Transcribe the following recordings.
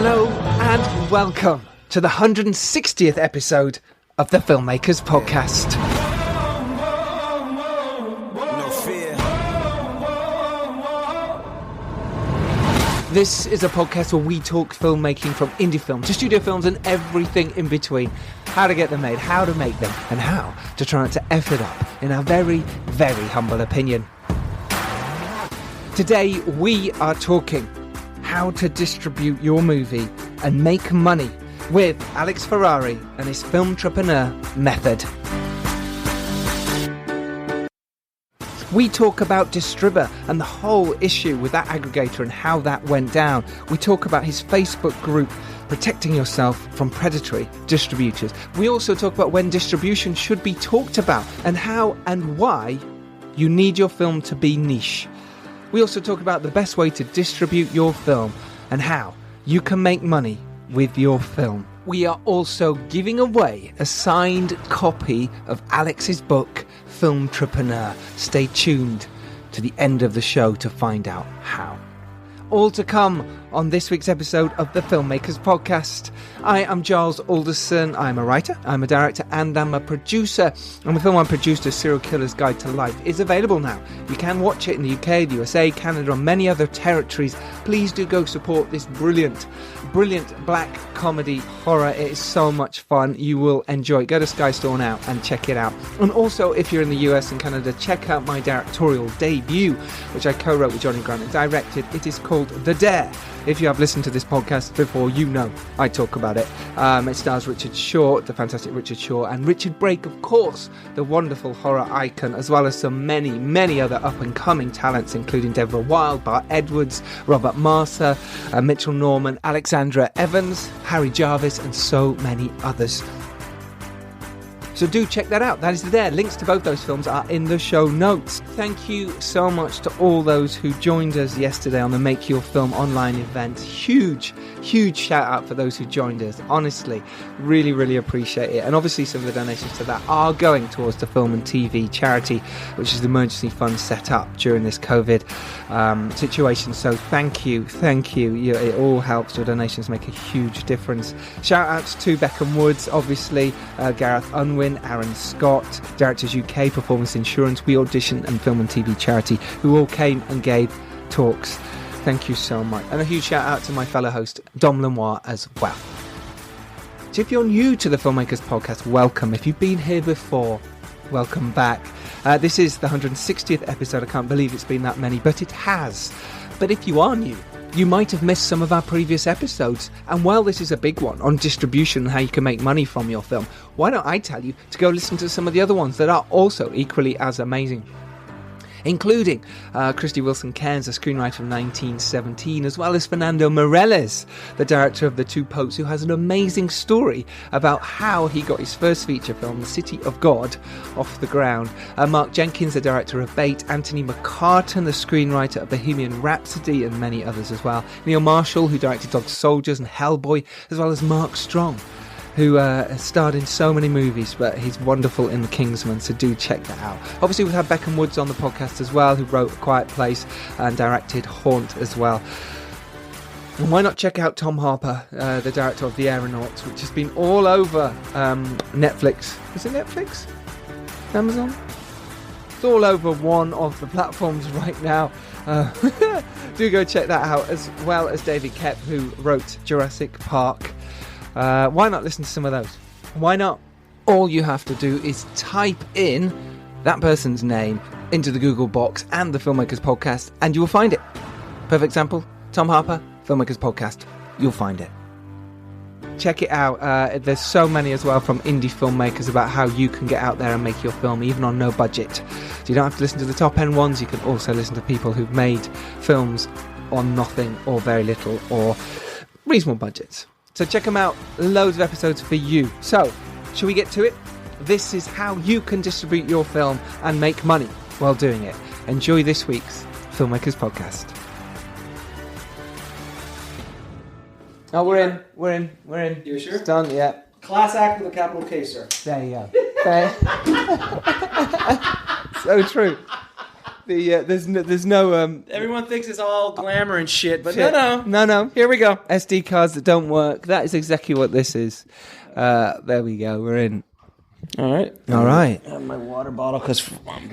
Hello and welcome to the 160th episode of the Filmmakers Podcast. No fear. This is a podcast where we talk filmmaking from indie film to studio films and everything in between. How to get them made, how to make them, and how to try not to F it up, in our very, very humble opinion. Today we are talking how to distribute your movie and make money with Alex Ferrari and his Filmtrepreneur method. We talk about Distributor and the whole issue with that aggregator and how that went down. We talk about his Facebook group, protecting yourself from predatory distributors. We also talk about when distribution should be talked about and how and why you need your film to be niche. We also talk about the best way to distribute your film and how you can make money with your film. We are also giving away a signed copy of Alex's book, Filmtrepreneur. Stay tuned to the end of the show to find out how. All to come on this week's episode of the Filmmakers Podcast. I am Giles Alderson. I'm a writer, I'm a director, and I'm a producer. And the film I produced, A Serial Killer's Guide to Life, is available now. You can watch it in the UK, the USA, Canada, and many other territories. Please do go support this brilliant black comedy horror. It is so much fun. You will enjoy it. Go to Sky Store now and check it out. And also, if you're in the US and Canada, check out my directorial debut, which I co-wrote with Johnny Grant and directed. It is called The Dare. If you have listened to this podcast before, you know I talk about it. It stars Richard Shaw, the fantastic Richard Shaw, and Richard Brake, of course, the wonderful horror icon, as well as some many other up-and-coming talents, including Deborah Wilde, Bart Edwards, Robert Marser, Mitchell Norman, Alexandra Evans, Harry Jarvis, and so many others. So do check that out. That is there. Links to both those films are in the show notes. Thank you so much to all those who joined us yesterday on the Make Your Film online event. Huge shout out for those who joined us. Honestly, really appreciate it. And obviously some of the donations to that are going towards the Film and TV charity, which is the emergency fund set up during this COVID situation. So thank you. It all helps. Your donations make a huge difference. Shout outs to Beckham Woods, obviously, Gareth Unwin, Aaron Scott, Directors UK, Performance Insurance, We Audition, and Film and TV Charity, who all came and gave talks. Thank you so much. And a huge shout out to my fellow host, Dom Lenoir, as well. So if you're new to the Filmmakers Podcast, welcome. If you've been here before, welcome back. This is the 160th episode. I can't believe it's been that many, but it has. But if you are new, you might have missed some of our previous episodes. And while this is a big one on distribution and how you can make money from your film, why don't I tell you to go listen to some of the other ones that are also equally as amazing, including Christy Wilson Cairns, a screenwriter from 1917, as well as Fernando Meirelles, the director of The Two Popes, who has an amazing story about how he got his first feature film, The City of God, off the ground. Mark Jenkins, the director of Bait, Anthony McCartan, the screenwriter of Bohemian Rhapsody, and many others as well. Neil Marshall, who directed Dog Soldiers and Hellboy, as well as Mark Strong, who starred in so many movies, but he's wonderful in The Kingsman, so do check that out. Obviously, we've had Beckham Woods on the podcast as well, who wrote A Quiet Place and directed Haunt as well. And why not check out Tom Harper, the director of The Aeronauts, which has been all over Netflix. Is it Netflix? Amazon? It's all over one of the platforms right now. Do go check that out, as well as David Koepp, who wrote Jurassic Park. Why not listen to some of those? Why not? All you have to do is type in that person's name into the Google box and the Filmmakers Podcast, and you will find it. Perfect example, Tom Harper, Filmmakers Podcast. You'll find it. Check it out. There's so many as well from indie filmmakers about how you can get out there and make your film even on no budget. So you don't have to listen to the top end ones. You can also listen to people who've made films on nothing or very little or reasonable budgets. So check them out. Loads of episodes for you. So, shall we get to it? This is how you can distribute your film and make money while doing it. Enjoy this week's Filmmakers Podcast. Oh, we're in. You sure? It's done, yeah. Class act with a capital K, sir. There you go. So true. There's no Everyone thinks it's all glamour and shit, but shit. No. Here we go. SD cards that don't work. That is exactly what this is. There we go. We're in. All right. I have my water bottle because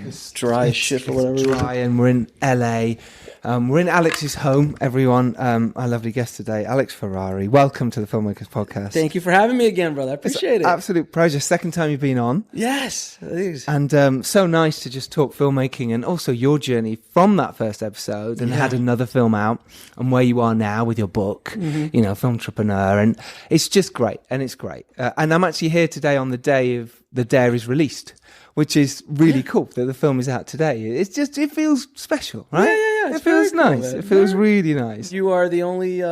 it's dry as shit for whatever reason. reason. And we're in LA. We're in Alex's home, everyone. Our lovely guest today, Alex Ferrari. Welcome to the Filmmakers Podcast. Thank you for having me again, brother. I appreciate it. Absolute pleasure. Second time you've been on. Yes, it is. And so nice to just talk filmmaking and also your journey from that first episode and had another film out and where you are now with your book, Filmtrepreneur. And it's just great. And it's great. And I'm actually here today on the day of The Dare is released, which is really cool that the film is out today. It feels special, right? Yeah. It feels nice. It feels really nice. You are the only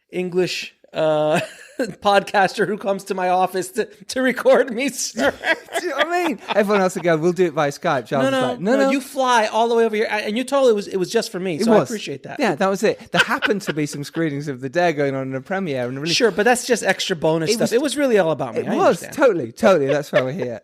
English podcaster who comes to my office to record me, sir. Do you know what I mean? Everyone else would go, we'll do it via Skype. Charles was like, no. You fly all the way over here. And you told it was just for me, so I appreciate that. Yeah, that was it. There happened to be some screenings of The Dare going on in a premiere. And Sure, but that's just extra bonus stuff. It was really all about me. It was, totally. That's why we're here.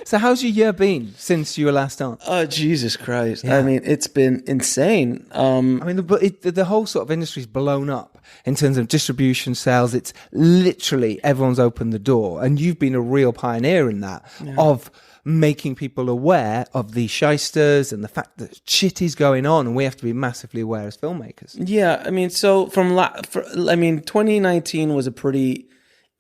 So how's your year been since you were last on? Oh, Jesus Christ. Yeah. I mean, it's been insane. The whole sort of industry's blown up in terms of distribution, sales. It's literally everyone's opened the door. And you've been a real pioneer in that of making people aware of the shysters and the fact that shit is going on. And we have to be massively aware as filmmakers. Yeah. I mean, so 2019 was a pretty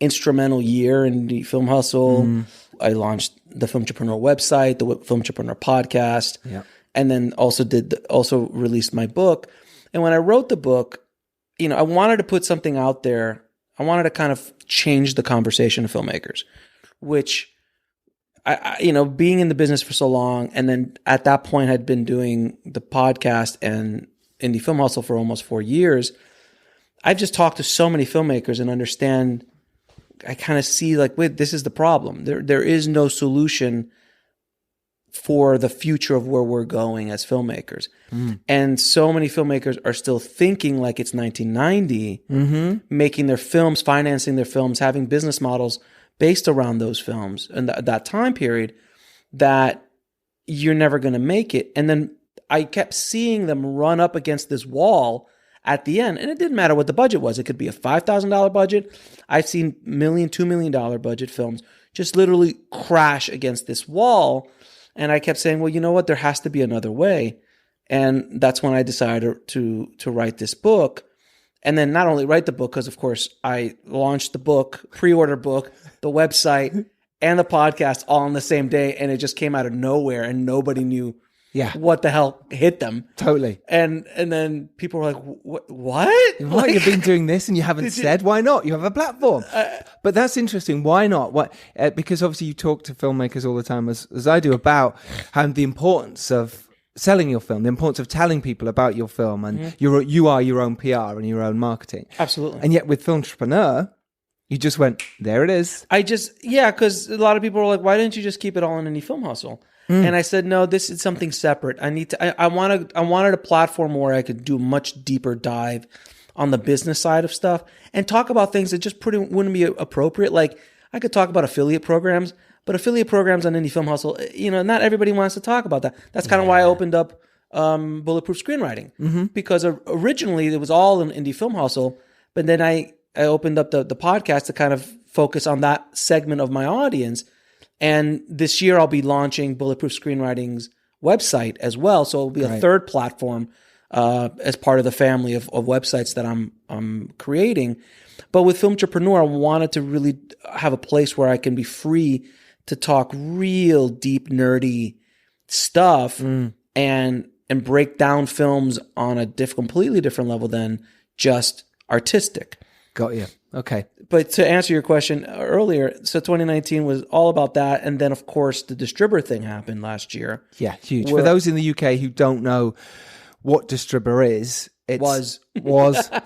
instrumental year in the film hustle. I launched the Filmtrepreneur website, the Filmtrepreneur podcast, and then also released my book. And when I wrote the book, I wanted to put something out there. I wanted to kind of change the conversation of filmmakers, which I being in the business for so long, and then at that point had been doing the podcast and indie film hustle for almost 4 years. I've just talked to so many filmmakers and understand. I kind of see wait, this is the problem. There is no solution for the future of where we're going as filmmakers. And so many filmmakers are still thinking like it's 1990, making their films, financing their films, having business models based around those films and that time period that you're never going to make it. And then I kept seeing them run up against this wall at the end, and it didn't matter what the budget was. It could be a $5,000 budget. I've seen $1 million, $2 million budget films just literally crash against this wall. And I kept saying, well, you know what? There has to be another way. And that's when I decided to write this book. And then not only write the book, because of course I launched the book, pre-order book, the website, and the podcast all on the same day. And it just came out of nowhere and nobody knew what the hell hit them. Totally. And then people were like, what? What? You've been doing this and you haven't said? Why not? You have a platform. But that's interesting. Why not? Because obviously you talk to filmmakers all the time, as I do, about the importance of selling your film, the importance of telling people about your film, and you are your own PR and your own marketing. Absolutely. And yet with Filmtrepreneur, you just went, there it is. Because a lot of people were like, why didn't you just keep it all in Indie Film Hustle? And I said, no, this is something separate. I wanted a platform where I could do a much deeper dive on the business side of stuff and talk about things that just wouldn't be appropriate. Like I could talk about affiliate programs, but affiliate programs on Indie Film Hustle, not everybody wants to talk about that. That's kind of why I opened up Bulletproof Screenwriting, because originally it was all in Indie Film Hustle, but then I opened up the podcast to kind of focus on that segment of my audience. And this year I'll be launching Bulletproof Screenwriting's website as well. So it'll be a third platform as part of the family of websites that I'm creating. But with Filmtrepreneur, I wanted to really have a place where I can be free to talk real deep, nerdy stuff and break down films on a completely different level than just artistic. Got you. Okay. But to answer your question earlier, so 2019 was all about that. And then, of course, the distributor thing happened last year. Yeah, huge. For those in the UK who don't know what distributor is, it was.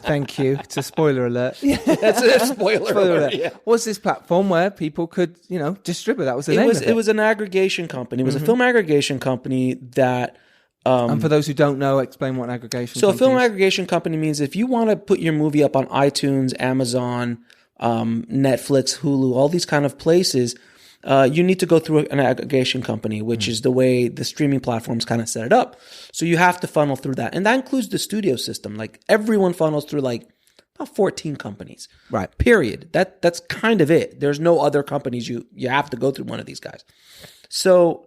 Thank you. It's a spoiler alert. That's a spoiler alert. Yeah. Was this platform where people could, distribute? That was the name of it. It was an aggregation company. It was a film aggregation company that... and for those who don't know, explain what an aggregation company is. So a film aggregation company means if you want to put your movie up on iTunes, Amazon, Netflix, Hulu, all these kind of places, you need to go through an aggregation company, which is the way the streaming platforms kind of set it up. So you have to funnel through that. And that includes the studio system. Like everyone funnels through like about 14 companies. Right. Period. That's kind of it. There's no other companies. You have to go through one of these guys. So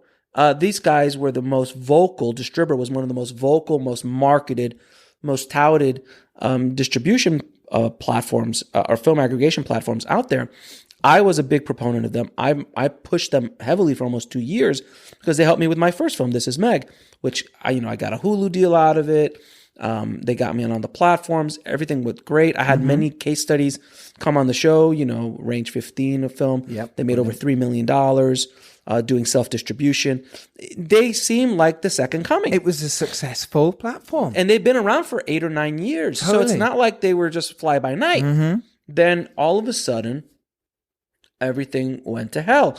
these guys were the most vocal. Distributor was one of the most vocal, most marketed, most touted distribution platforms or film aggregation platforms out there. I was a big proponent of them. I pushed them heavily for almost 2 years because they helped me with my first film, This Is Meg, which I got a Hulu deal out of it. They got me on the platforms. Everything was great. I had many case studies come on the show, Range 15 of film. Yep. They made over $3 million doing self-distribution. They seem like the second coming. It was a successful platform. And they've been around for 8 or 9 years. Totally. So it's not like they were just fly by night. Then all of a sudden, everything went to hell.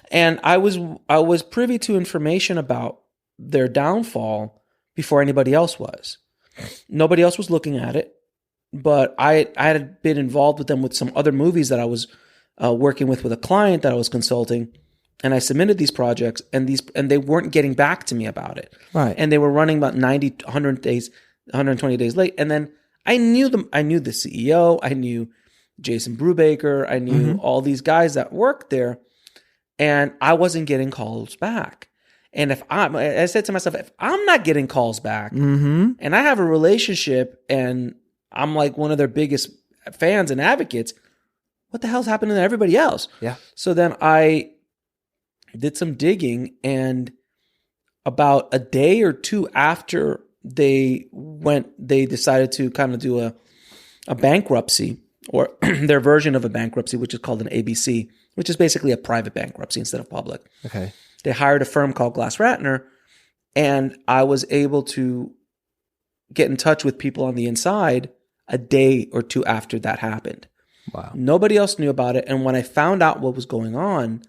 And I was privy to information about their downfall before anybody else was. Nobody else was looking at it, but I had been involved with them with some other movies that I was working with a client that I was consulting, and I submitted these projects, and they weren't getting back to me about it. Right. And they were running about 90, 100 days, 120 days late. And then I knew them. I knew the CEO. I knew Jason Brubaker. I knew all these guys that worked there, and I wasn't getting calls back. And I said to myself, if I'm not getting calls back and I have a relationship and I'm like one of their biggest fans and advocates, what the hell's happening to everybody else? Yeah. So then I did some digging, and about a day or two after they decided to kind of do a bankruptcy, or their version of a bankruptcy, which is called an ABC, which is basically a private bankruptcy instead of public. Okay. They hired a firm called Glass Ratner, and I was able to get in touch with people on the inside a day or two after that happened. Wow. Nobody else knew about it. And when I found out what was going on,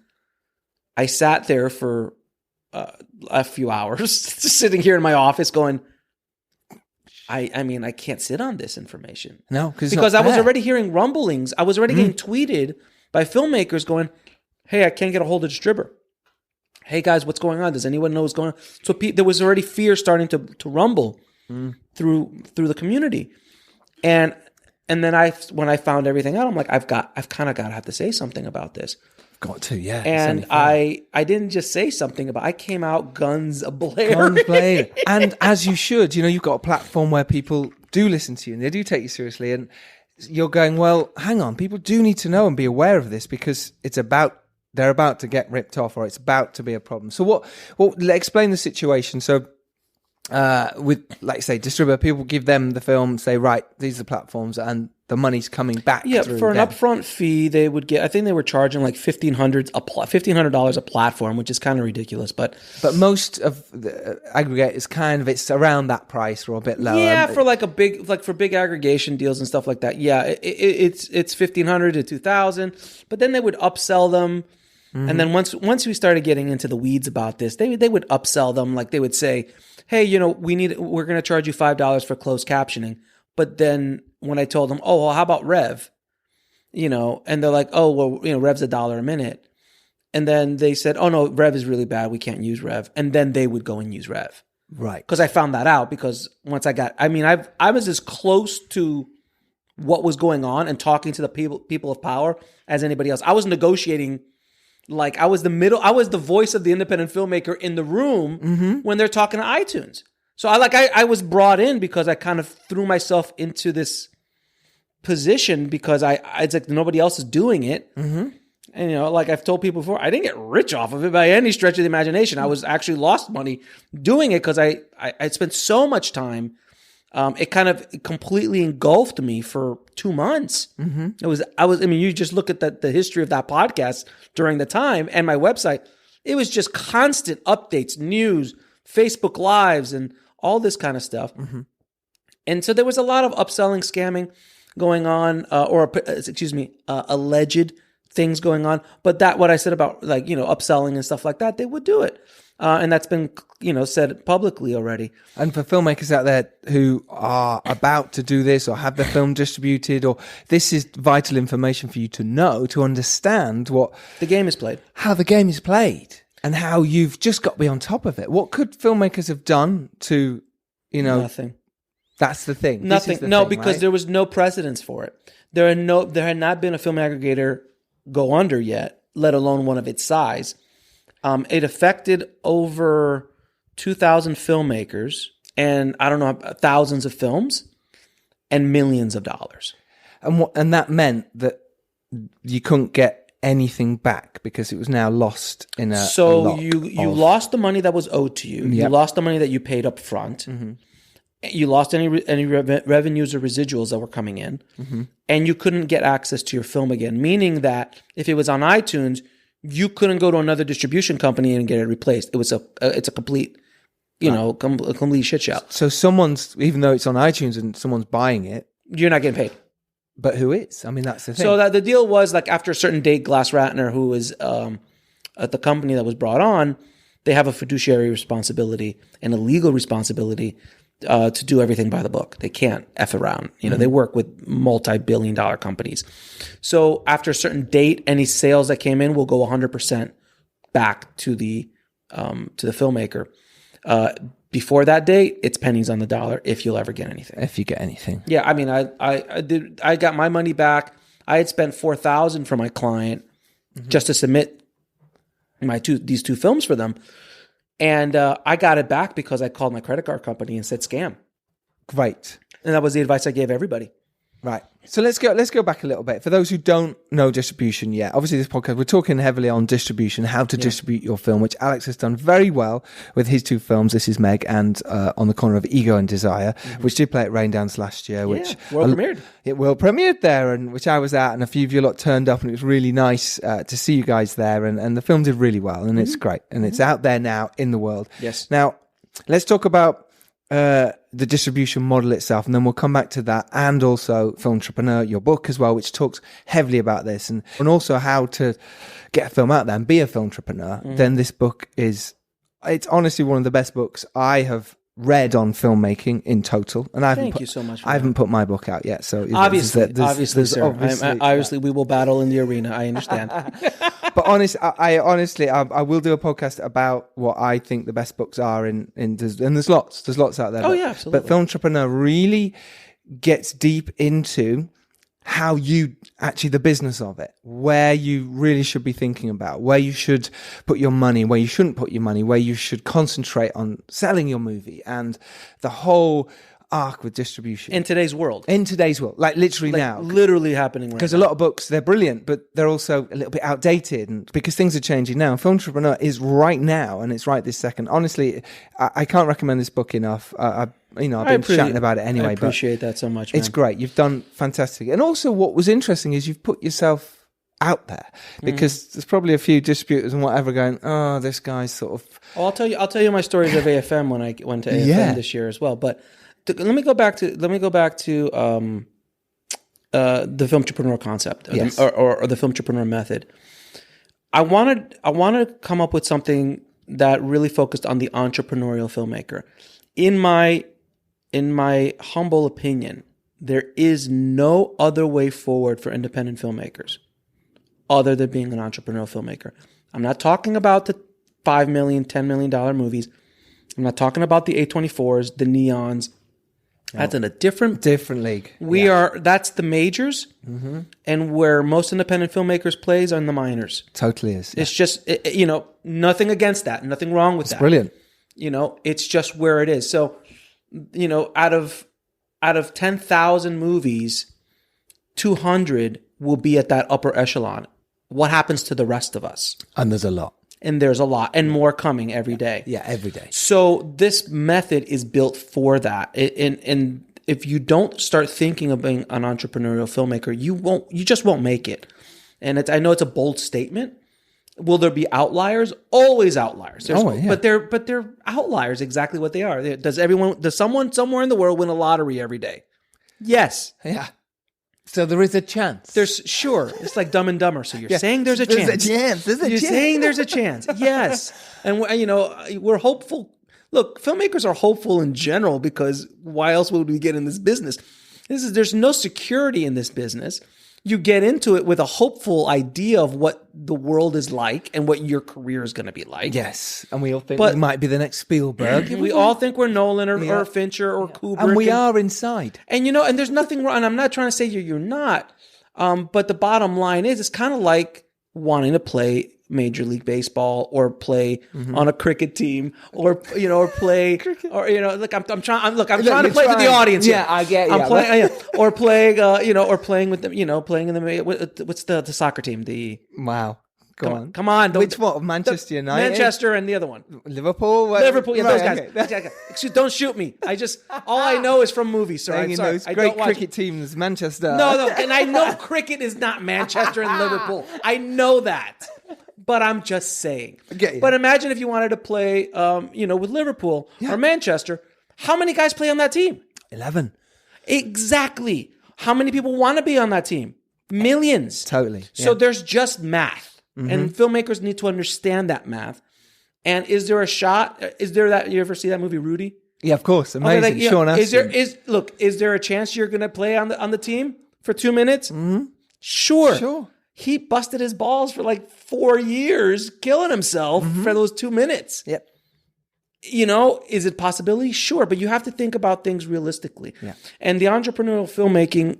I sat there for a few hours, sitting here in my office going, I mean, I can't sit on this information. No, because I was already hearing rumblings. I was already getting tweeted by filmmakers going, hey, I can't get a hold of distributor. Hey guys, what's going on? Does anyone know what's going on? So there was already fear starting to rumble through the community, and then when I found everything out, I'm like, I've kind of got to have to say something about this. Got to, yeah. And I didn't just say something about. I came out guns a-blaring. Guns blazing. And as you should, you've got a platform where people do listen to you and they do take you seriously, and you're going, well, hang on, people do need to know and be aware of this because they're about to get ripped off, or it's about to be a problem. So explain the situation. So with, like say, distributor, people give them the film, say, right, these are the platforms, and the money's coming back. Yeah, for an upfront fee, they would get, I think they were charging like $1,500 a platform, which is kind of ridiculous. But most of the aggregators it's around that price or a bit lower. Yeah, for for big aggregation deals and stuff like that. Yeah, it's $1,500 to $2,000, but then they would upsell them. And then once we started getting into the weeds about this, they would upsell them. Like they would say, hey, we're going to charge you $5 for closed captioning. But then when I told them, oh, well, how about Rev? And they're like, oh, well, Rev's $1 a minute. And then they said, oh no, Rev is really bad. We can't use Rev. And then they would go and use Rev. Right. Because I found that out because once I was as close to what was going on and talking to the people of power as anybody else. I was negotiating. Like I was the voice of the independent filmmaker in the room when they're talking to iTunes. So I was brought in because I kind of threw myself into this position because it's like nobody else is doing it. And like I've told people before, I didn't get rich off of it by any stretch of the imagination. I was actually lost money doing it because I spent so much time. It kind of completely engulfed me for 2 months. You just look at the history of that podcast during the time and my website. It was just constant updates, news, Facebook Lives, and all this kind of stuff. And so there was a lot of upselling, scamming going on, alleged things going on. But that, what I said about like, upselling and stuff like that, they would do it. And that's been, said publicly already. And for filmmakers out there who are about to do this or have their film distributed, or this is vital information for you to know, to understand what the game is played, how the game is played, and how you've just got to be on top of it. What could filmmakers have done to, Nothing. That's the thing. Nothing. Because there was no precedence for it. There had not been a film aggregator go under yet, let alone one of its size. It affected over 2,000 filmmakers and I don't know, thousands of films and millions of dollars. And that meant that you couldn't get anything back because it was now lost in a So you lost the money that was owed to you. Yep. You lost the money that you paid up front. Mm-hmm. You lost any revenues or residuals that were coming in. Mm-hmm. And you couldn't get access to your film again, meaning that if it was on iTunes, you couldn't go to another distribution company and get it replaced. It's a complete, complete shit show. So someone's, even though it's on iTunes and someone's buying it, you're not getting paid. But who is? I mean, that's the thing. So that the deal was like after a certain date, Glass Ratner, who was at the company that was brought on, they have a fiduciary responsibility and a legal responsibility to do everything by the book. They can't F around. They work with multi-billion-dollar companies. So after a certain date, any sales that came in will go 100% back to the filmmaker. Before that date, it's pennies on the dollar if you'll ever get anything. If you get anything. Yeah, I mean, I got my money back. I had spent $4,000 for my client just to submit these two films for them. And I got it back because I called my credit card company and said scam. Great. And that was the advice I gave everybody. Right. So let's go back a little bit. For those who don't know distribution yet, obviously this podcast, we're talking heavily on distribution, how to distribute your film, which Alex has done very well with his two films, This Is Meg and On the Corner of Ego and Desire, which did play at Raindance last year. Which world premiered. It world premiered there, and which I was at, and a few of you lot turned up, and it was really nice to see you guys there, and the film did really well, and it's great, and it's out there now in the world. Yes. Now, let's talk about the distribution model itself, and then we'll come back to that, and also Filmtrepreneur, your book as well, which talks heavily about this, and also how to get a film out there and be a filmtrepreneur. Then this book it's honestly one of the best books I have read on filmmaking in total, and Thank you so much. I haven't put my book out yet, so obviously, we will battle in the arena. I understand. But honestly, I will do a podcast about what I think the best books are and there's lots out there. Oh yeah, absolutely. But Filmtrepreneur really gets deep into how you actually, the business of it, where you really should be thinking about, where you should put your money, where you shouldn't put your money, where you should concentrate on selling your movie, and the whole arc with distribution in today's world, like literally now, literally happening right now. Because a lot of books, they're brilliant, but they're also a little bit outdated, and because things are changing now. Filmtrepreneur is right now, and it's right this second. Honestly, I can't recommend this book enough. I've been chatting about it anyway. I appreciate that so much, man. It's great. You've done fantastic. And also what was interesting is you've put yourself out there, because there's probably a few distributors and whatever going, oh, this guy's sort of... Well, I'll tell you my stories of AFM when I went to AFM this year as well. But let me go back to the Filmtrepreneur concept, or the Filmtrepreneur method. I wanted to come up with something that really focused on the entrepreneurial filmmaker. In my humble opinion, there is no other way forward for independent filmmakers other than being an entrepreneurial filmmaker. I'm not talking about the $5 million, $10 million movies. I'm not talking about the A24s, the Neons. That's in a different league. That's the majors, and where most independent filmmakers plays are in the minors. Totally is. Yeah. It's just, nothing against that, nothing wrong with that. It's brilliant. It's just where it is. So, out of 10,000 movies, 200 will be at that upper echelon. What happens to the rest of us? And there's a lot. And more coming every day. Yeah, every day. So this method is built for that. And if you don't start thinking of being an entrepreneurial filmmaker, you just won't make it. And I know it's a bold statement. Will there be outliers? Always outliers. But they're outliers exactly what they are. Does someone somewhere in the world win a lottery every day? Yes. Yeah. So there is a chance. Sure. It's like Dumb and Dumber. So you're saying there's a chance. There's a chance. You're saying there's a chance. Yes. And we're hopeful. Look, filmmakers are hopeful in general because why else would we get in this business? There's no security in this business. You get into it with a hopeful idea of what the world is like and what your career is going to be like. Yes. And we all think we might be the next Spielberg. We all think we're Nolan or Fincher or Kubrick. And we are inside. And and there's nothing wrong. And I'm not trying to say you're not. But the bottom line is, it's kind of like wanting to play Major League Baseball or play on a cricket team or play or like I'm trying to play for the audience. Yeah, I get you. I'm playing or playing or playing with them, playing in the what's the soccer team? Come on. Which one? Manchester United? Manchester and the other one. Liverpool? Liverpool, yeah, those guys. Okay. Excuse, don't shoot me. All I know is from movies, sir. I'm sorry. Those great cricket teams, Manchester. No, and I know cricket is not Manchester and Liverpool. I know that. But I'm just saying. But imagine if you wanted to play, with Liverpool or Manchester. How many guys play on that team? 11. Exactly. How many people want to be on that team? Millions. Totally. So there's just math. And filmmakers need to understand that math. And is there a shot? Is there that? You ever see that movie, Rudy? Yeah, of course. Amazing. Okay, Sean Astin. Is there a chance you're going to play on the team for 2 minutes? Mm-hmm. Sure. He busted his balls for like 4 years, killing himself for those 2 minutes. Yep. Is it a possibility? Sure, but you have to think about things realistically. Yeah. And the entrepreneurial filmmaking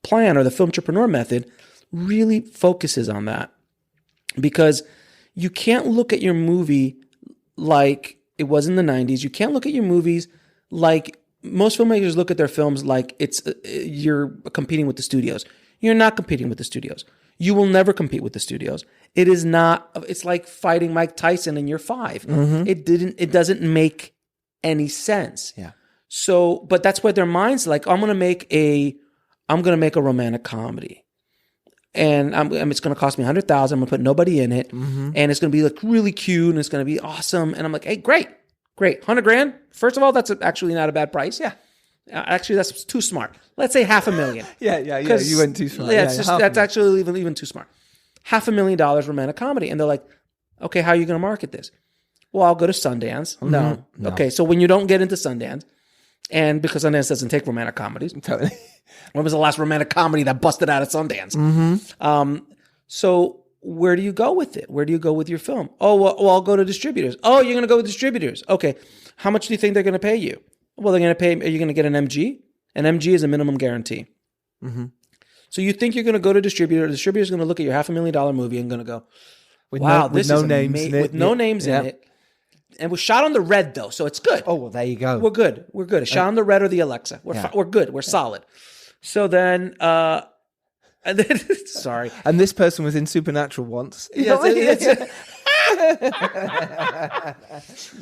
plan or the Filmtrepreneur method really focuses on that, because you can't look at your movie like it was in the 90s. You can't look at your movies like most filmmakers look at their films like it's you're competing with the studios. You're not competing with the studios. You will never compete with the studios. It is not. It's like fighting Mike Tyson and you're 5. It doesn't make any sense. Yeah. So, but that's what their mind's like. I'm gonna make a romantic comedy, and it's gonna cost me $100,000. I'm gonna put nobody in it, and it's gonna be like really cute, and it's gonna be awesome. And I'm like, hey, great, $100,000. First of all, that's actually not a bad price. Yeah. Actually, that's too smart. Let's say $500,000. Yeah. You went too smart. Yeah, that's actually even too smart. $500,000 romantic comedy. And they're like, okay, how are you going to market this? Well, I'll go to Sundance. No. Okay, so when you don't get into Sundance, and because Sundance doesn't take romantic comedies. Totally. When was the last romantic comedy that busted out at Sundance? So where do you go with it? Where do you go with your film? Oh, well, I'll go to distributors. Oh, you're going to go with distributors. Okay. How much do you think they're going to pay you? Well, they're going to pay. Are you going to get an MG? An MG is a minimum guarantee. So you think you're going to go to distributor? The distributor's going to look at your $500,000 movie and going to go, "Wow, this is amazing." With no names in it, and was shot on the Red though, so it's good. Oh well, there you go. We're good. It's shot on the Red or the Alexa. We're good. We're solid. So then, sorry. And this person was in Supernatural once.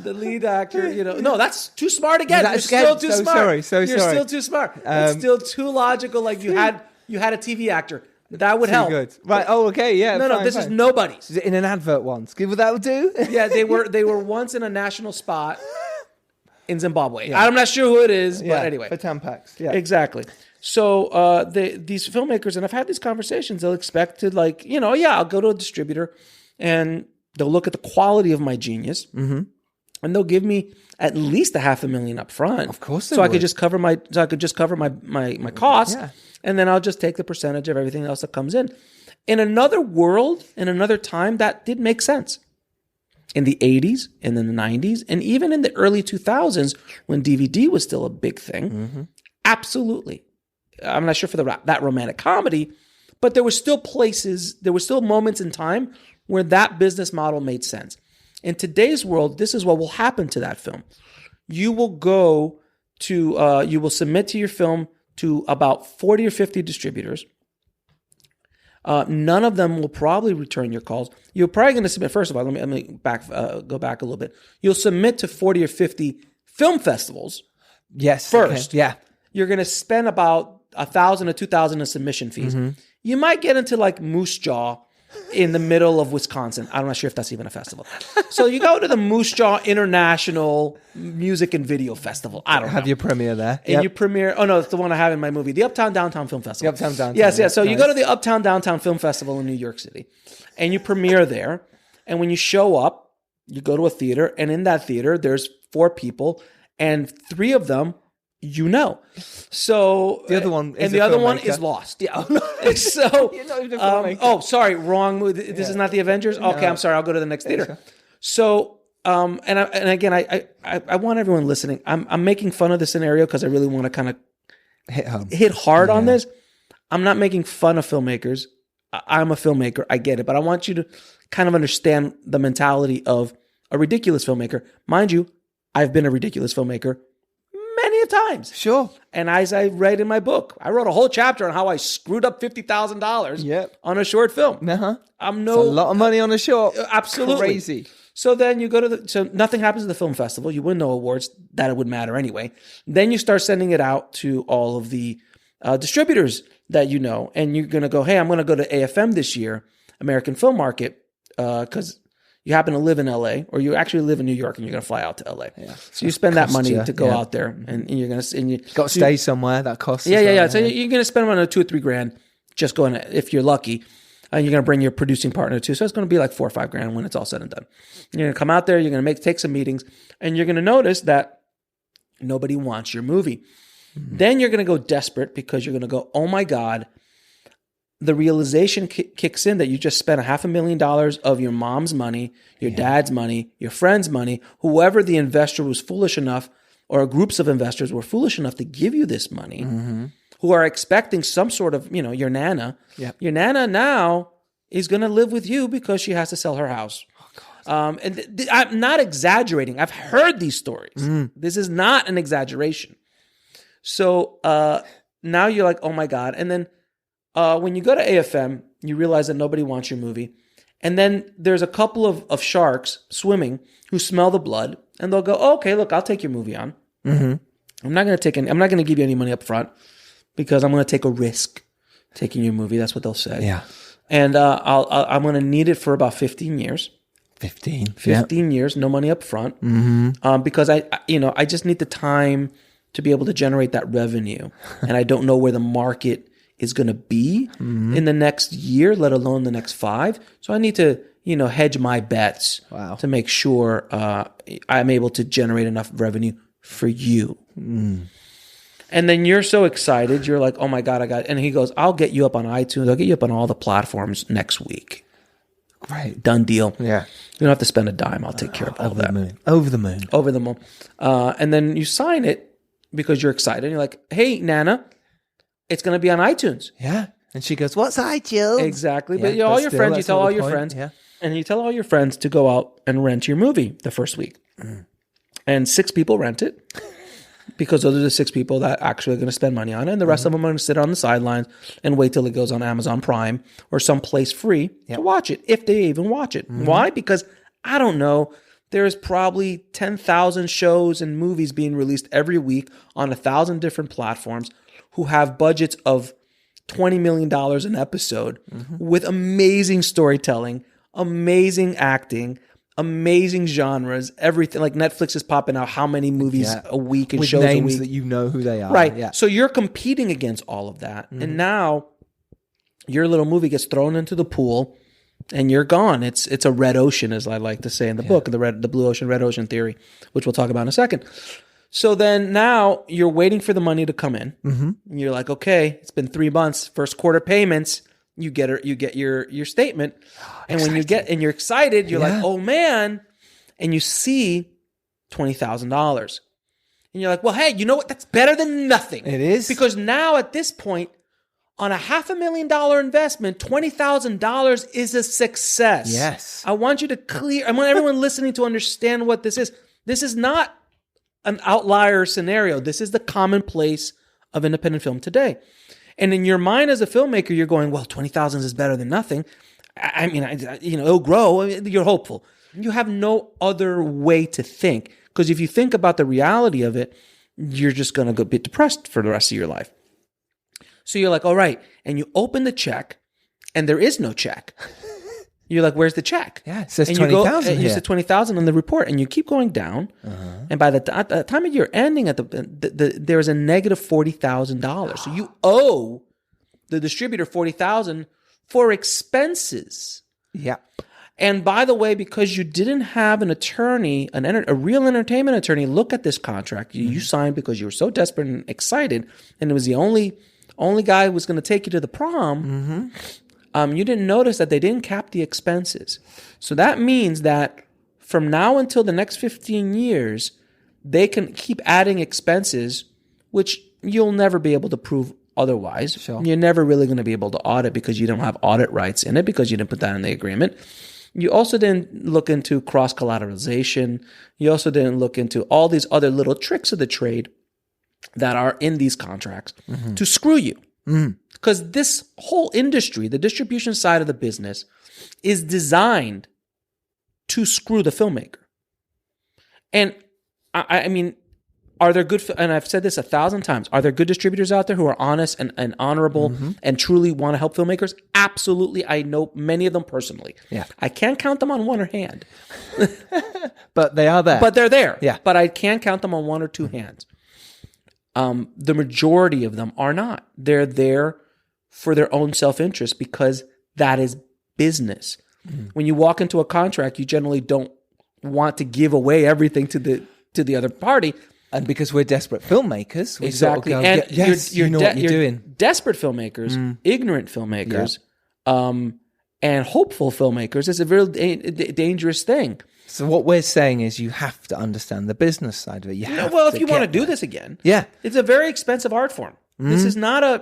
The lead actor, no, that's too smart again. You're still too smart. Sorry. You're still too smart. It's still too logical. Like you had a TV actor. That would help. Good. Right. Oh, okay. Yeah. No, this is nobody's. Is it in an advert once? That would do. Yeah, they were once in a national spot in Zimbabwe. Yeah. I'm not sure who it is, but anyway. For Tampax. Yeah. Exactly. So these filmmakers, and I've had these conversations, they'll expect to I'll go to a distributor and they'll look at the quality of my genius, and they'll give me at least $500,000 up front. Of course, I could just cover my costs, and then I'll just take the percentage of everything else that comes in. In another world, in another time, that did make sense. In the 80s, and in the 90s, and even in the early 2000s, when DVD was still a big thing, absolutely. I'm not sure for that romantic comedy, but there were still moments in time where that business model made sense. In today's world, this is what will happen to that film. You will submit to your film to about 40 or 50 distributors. None of them will probably return your calls. You're probably going to submit, first of all, let me go back a little bit. You'll submit to 40 or 50 film festivals. Yes. First. Okay. Yeah. You're going to spend about $1,000 to $2,000 in submission fees. You might get into like Moose Jaw in the middle of Wisconsin. I'm not sure if that's even a festival. So you go to the Moose Jaw International Music and Video Festival. I don't know. Have your premiere there. And you premiere, oh no, it's the one I have in my movie, the Uptown Downtown Film Festival. The Uptown Downtown. Yes. So you go to the Uptown Downtown Film Festival in New York City, and you premiere there. And when you show up, you go to a theater, and in that theater, there's 4 people, and 3 of them, So the other one, is lost. Yeah. So, sorry, wrong movie. This is not the Avengers. Okay, no. I'm sorry. I'll go to the next theater. So, and again, I want everyone listening. I'm making fun of the scenario because I really want to kind of hit hard on this. I'm not making fun of filmmakers. I'm a filmmaker. I get it, but I want you to kind of understand the mentality of a ridiculous filmmaker. Mind you, I've been a ridiculous filmmaker many times. Sure. And as I read in my book, I wrote a whole chapter on how I screwed up $50,000 on a short film. Uh-huh. It's a lot of money on a short. Absolutely. Crazy. So then you go to so nothing happens at the film festival. You win no awards. That it would matter anyway. Then you start sending it out to all of the distributors that you know. And you're going to go, hey, I'm going to go to AFM this year, American Film Market, because you happen to live in LA, or you actually live in New York, and you're going to fly out to LA. Yeah. So you spend that money to go out there, and you're going to you got to stay somewhere. That costs. Yeah. So you're going to spend around $2 or $3 grand just going, if you're lucky, and you're going to bring your producing partner too. So it's going to be like $4 or $5 grand when it's all said and done. You're going to come out there, you're going to take some meetings, and you're going to notice that nobody wants your movie. Mm-hmm. Then you're going to go desperate because you're going to go, oh my God. The realization kicks in that you just spent $500,000 of your mom's money, your dad's money, your friend's money, whoever the investor was foolish enough, or groups of investors were foolish enough to give you this money, who are expecting some sort of, your Nana. Yep. Your Nana now is going to live with you because she has to sell her house. Oh, I'm not exaggerating. I've heard these stories. This is not an exaggeration. So now you're like, oh my God. And then when you go to AFM, you realize that nobody wants your movie. And then there's a couple of sharks swimming who smell the blood, and they'll go, oh, okay, look, I'll take your movie on. Mm-hmm. I'm not going to give you any money up front because I'm going to take a risk taking your movie. That's what they'll say. Yeah. And I'm going to need it for about 15 years. 15 years, no money up front. Mm-hmm. Because I just need the time to be able to generate that revenue. And I don't know where the market is going to be in the next year, let alone the next 5. So I need to, hedge my bets to make sure I'm able to generate enough revenue for you. Mm. And then you're so excited. You're like, oh my God, and he goes, I'll get you up on iTunes. I'll get you up on all the platforms next week. Great. Done deal. Yeah. You don't have to spend a dime. I'll take care of all that. Over the moon. And then you sign it because you're excited. You're like, hey, Nana, it's going to be on iTunes. Yeah. And she goes, what's iTunes? Exactly. But you tell all your friends. Yeah. And you tell all your friends to go out and rent your movie the first week. Mm. And 6 people rent it because those are the 6 people that actually are going to spend money on it. And the rest of them are going to sit on the sidelines and wait till it goes on Amazon Prime or someplace free to watch it, if they even watch it. Mm-hmm. Why? Because, I don't know, there's probably 10,000 shows and movies being released every week on 1,000 different platforms who have budgets of $20 million an episode with amazing storytelling, amazing acting, amazing genres, everything. Like Netflix is popping out how many movies a week and with shows names a week. That you know who they are. Right. Yeah. So you're competing against all of that. And now your little movie gets thrown into the pool and you're gone. It's a red ocean, as I like to say in the book, the blue ocean, red ocean theory, which we'll talk about in a second. So then now you're waiting for the money to come in. Mm-hmm. And you're like, okay, it's been 3 months, first quarter payments. You get your statement. And when you're excited, you're like, oh man. And you see $20,000. And you're like, well, hey, you know what? That's better than nothing. It is. Because now at this point, on a $500,000 investment, $20,000 is a success. Yes. I want everyone listening to understand what this is. This is not an outlier scenario. This is the commonplace of independent film today. And in your mind as a filmmaker, you're going, well, 20,000 is better than nothing. I mean, it'll grow. You're hopeful. You have no other way to think. Because if you think about the reality of it, you're just going to go be depressed for the rest of your life. So you're like, all right. And you open the check and there is no check. You're like, where's the check? Yeah, it says and 20,000 You said 20,000 on the report, and you keep going down. And by at the time of year ending, there's a negative $40,000. So you owe the distributor $40,000 for expenses. Yeah. And by the way, because you didn't have an attorney, a real entertainment attorney, look at this contract you signed because you were so desperate and excited, and it was the only guy who was going to take you to the prom. You didn't notice that they didn't cap the expenses. So that means that from now until the next 15 years, they can keep adding expenses, which you'll never be able to prove otherwise. Sure. You're never really going to be able to audit because you don't have audit rights in it because you didn't put that in the agreement. You also didn't look into cross-collateralization. You also didn't look into all these other little tricks of the trade that are in these contracts to screw you. Because this whole industry, the distribution side of the business, is designed to screw the filmmaker. And I mean, are there good, and I've said this 1,000 times, are there good distributors out there who are honest and honorable and truly want to help filmmakers? Absolutely. I know many of them personally. Yeah. I can't count them on one hand. But they are there. But they're there. Yeah. But I can count them on one or two hands. The majority of them are not. They're there for their own self-interest because that is business. When you walk into a contract, you generally don't want to give away everything to the other party. And because we're desperate filmmakers. We Exactly. Sort of go, and yes, you know what you're doing. Desperate filmmakers, ignorant filmmakers, and hopeful filmmakers is a very dangerous thing. So what we're saying is you have to understand the business side of it. If you want to do this again, it's a very expensive art form. This is not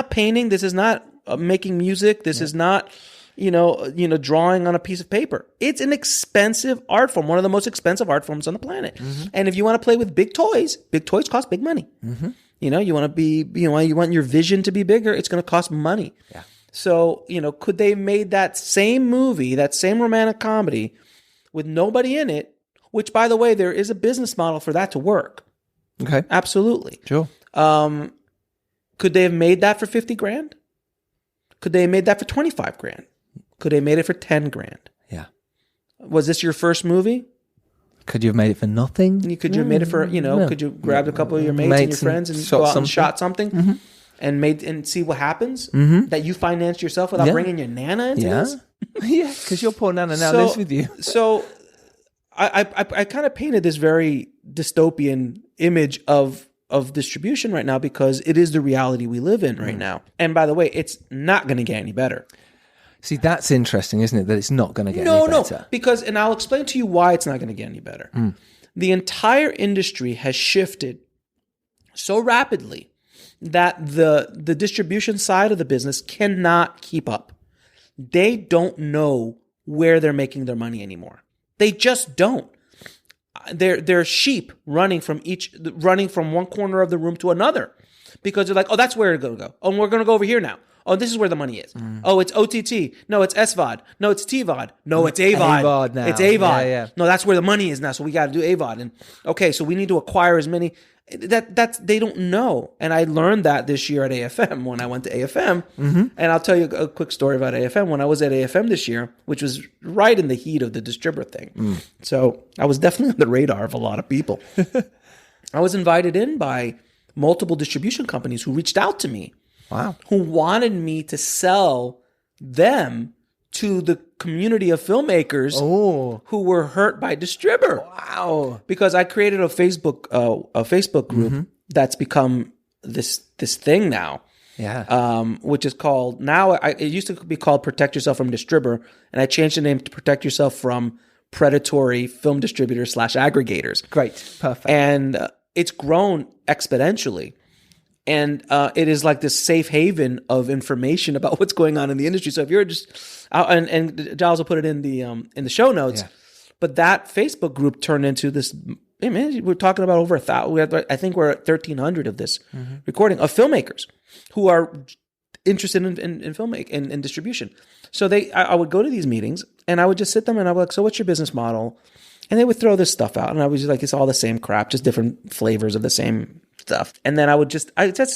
painting. This is not making music. This is not, drawing on a piece of paper. It's an expensive art form, one of the most expensive art forms on the planet. And if you want to play with big toys cost big money. You want to be, you want your vision to be bigger. It's going to cost money. Yeah. So, could they have made that same movie, that same romantic comedy with nobody in it, which, by the way, there is a business model for that to work. Okay. Absolutely. Sure. Could they have made that for 50 grand? Could they have made that for 25 grand? Could they have made it for 10 grand? Yeah. Was this your first movie? Could you have made it for nothing? Could you have made it for, could you grab a couple of your mates and your friends and go out and shot something and see what happens? That you financed yourself without bringing your Nana into this? Yeah, because your poor Nana now lives with you. So I kind of painted this very dystopian image of distribution right now because it is the reality we live in right now. And by the way, it's not going to get any better. See, that's interesting, isn't it? That it's not going to get any better. No, because, and I'll explain to you why it's not going to get any better. The entire industry has shifted so rapidly that the distribution side of the business cannot keep up. They don't know where they're making their money anymore. They just don't. They're sheep running from one corner of the room to another because they're like, oh, that's where it's going to go. Oh, we're going to go over here now. Oh, this is where the money is. Oh, it's OTT. No, it's SVOD. No, it's TVOD. No, it's AVOD. AVOD now. It's AVOD. Yeah. No, that's where the money is now. So we got to do AVOD. And okay, so we need to acquire as many. That's they don't know. And I learned that this year at AFM when I went to AFM. And I'll tell you a quick story about AFM. When I was at AFM this year, which was right in the heat of the distributor thing. So I was definitely on the radar of a lot of people. I was invited in by multiple distribution companies who reached out to me. Wow. Who wanted me to sell them to the community of filmmakers who were hurt by distributor. Wow. Because I created a Facebook group that's become this thing now. Yeah. Which is called it used to be called Protect Yourself from Distributor, and I changed the name to Protect Yourself from Predatory Film Distributors / Aggregators. Great. Perfect. And it's grown exponentially. And it is like this safe haven of information about what's going on in the industry. So if you're just and Giles will put it in the show notes. Yeah. But that Facebook group turned into this. I mean, we're talking about over 1,000. I think we're at 1,300 of this recording of filmmakers who are interested in filmmaking and distribution. So I would go to these meetings and I would just sit them and I would like, so what's your business model? And they would throw this stuff out, and I was just like, it's all the same crap, just different flavors of the same stuff. And then I just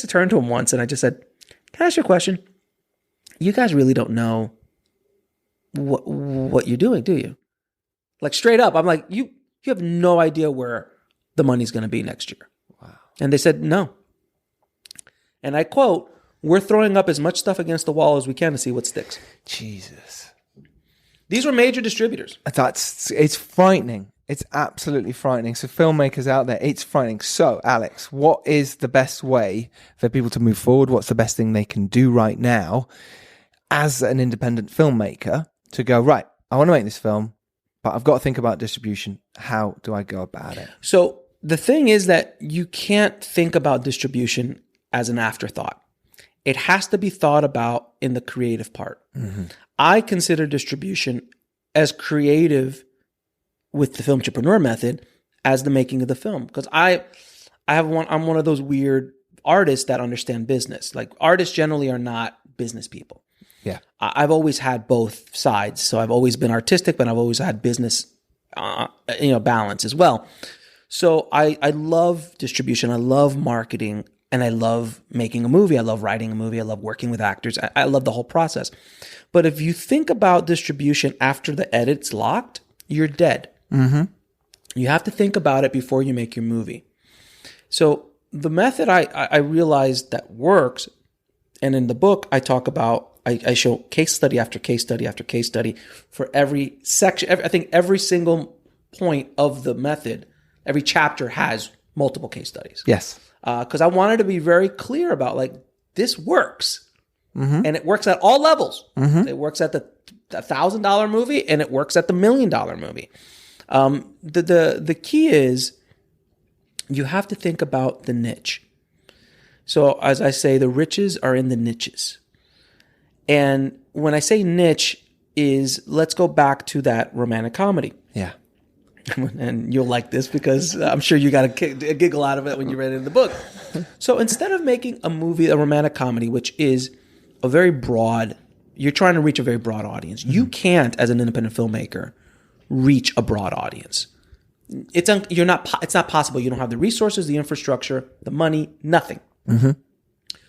turned to him once and I just said, can I ask you a question? You guys really don't know what you're doing, do you? Like straight up, I'm like, you have no idea where the money's going to be next year. Wow. And they said, no. And I quote, we're throwing up as much stuff against the wall as we can to see what sticks. Jesus. These were major distributors. It's frightening. It's absolutely frightening. So filmmakers out there, it's frightening. So Alex, what is the best way for people to move forward? What's the best thing they can do right now as an independent filmmaker to go, right, I want to make this film, but I've got to think about distribution. How do I go about it? So the thing is that you can't think about distribution as an afterthought. It has to be thought about in the creative part. Mm-hmm. I consider distribution as creative with the Filmtrepreneur method as the making of the film. Because I'm one of those weird artists that understand business. Like artists generally are not business people. Yeah. I've always had both sides. So I've always been artistic, but I've always had business, balance as well. So I love distribution. I love marketing, and I love making a movie. I love writing a movie. I love working with actors. I love the whole process. But if you think about distribution after the edit's locked, you're dead. Mm-hmm. You have to think about it before you make your movie. So the method I realized that works, and in the book I talk about, I show case study after case study after case study for every section. I think every single point of the method, every chapter has multiple case studies. Yes. Because I wanted to be very clear about like, this works. Mm-hmm. And it works at all levels. Mm-hmm. It works at the $1,000 movie, and it works at the $1 million movie. The key is you have to think about the niche. So as I say, the riches are in the niches. And when I say niche is, let's go back to that romantic comedy. Yeah. And you'll like this because I'm sure you got a giggle out of it when you read it in the book. So instead of making a movie, a romantic comedy, which is a very broad, you're trying to reach a very broad audience. Mm-hmm. You can't, as an independent filmmaker, reach a broad audience. It's not possible. You don't have the resources, the infrastructure, the money, nothing. Mm-hmm.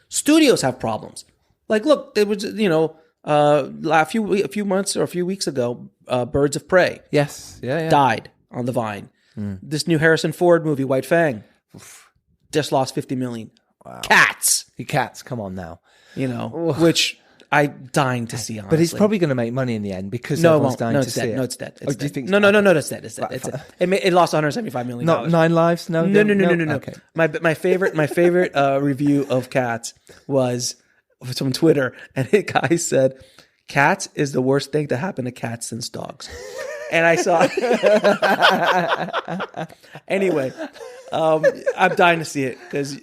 Studios have problems. Like, look, there was, a few months or a few weeks ago, Birds of Prey. Yes. Yeah. Died on the vine. Mm. This new Harrison Ford movie, White Fang, just lost $50 million. Wow. Cats, come on now. Which I'm dying to see, honestly. But he's probably going to make money in the end because everyone's dying to see it. No, it's dead. Do you think? No, it's dead. It lost $175 million. Not 9 lives? No. Okay. My favorite review of Cats was from Twitter, and a guy said, "Cats is the worst thing to happen to cats since dogs." And I saw anyway. I'm dying to see it because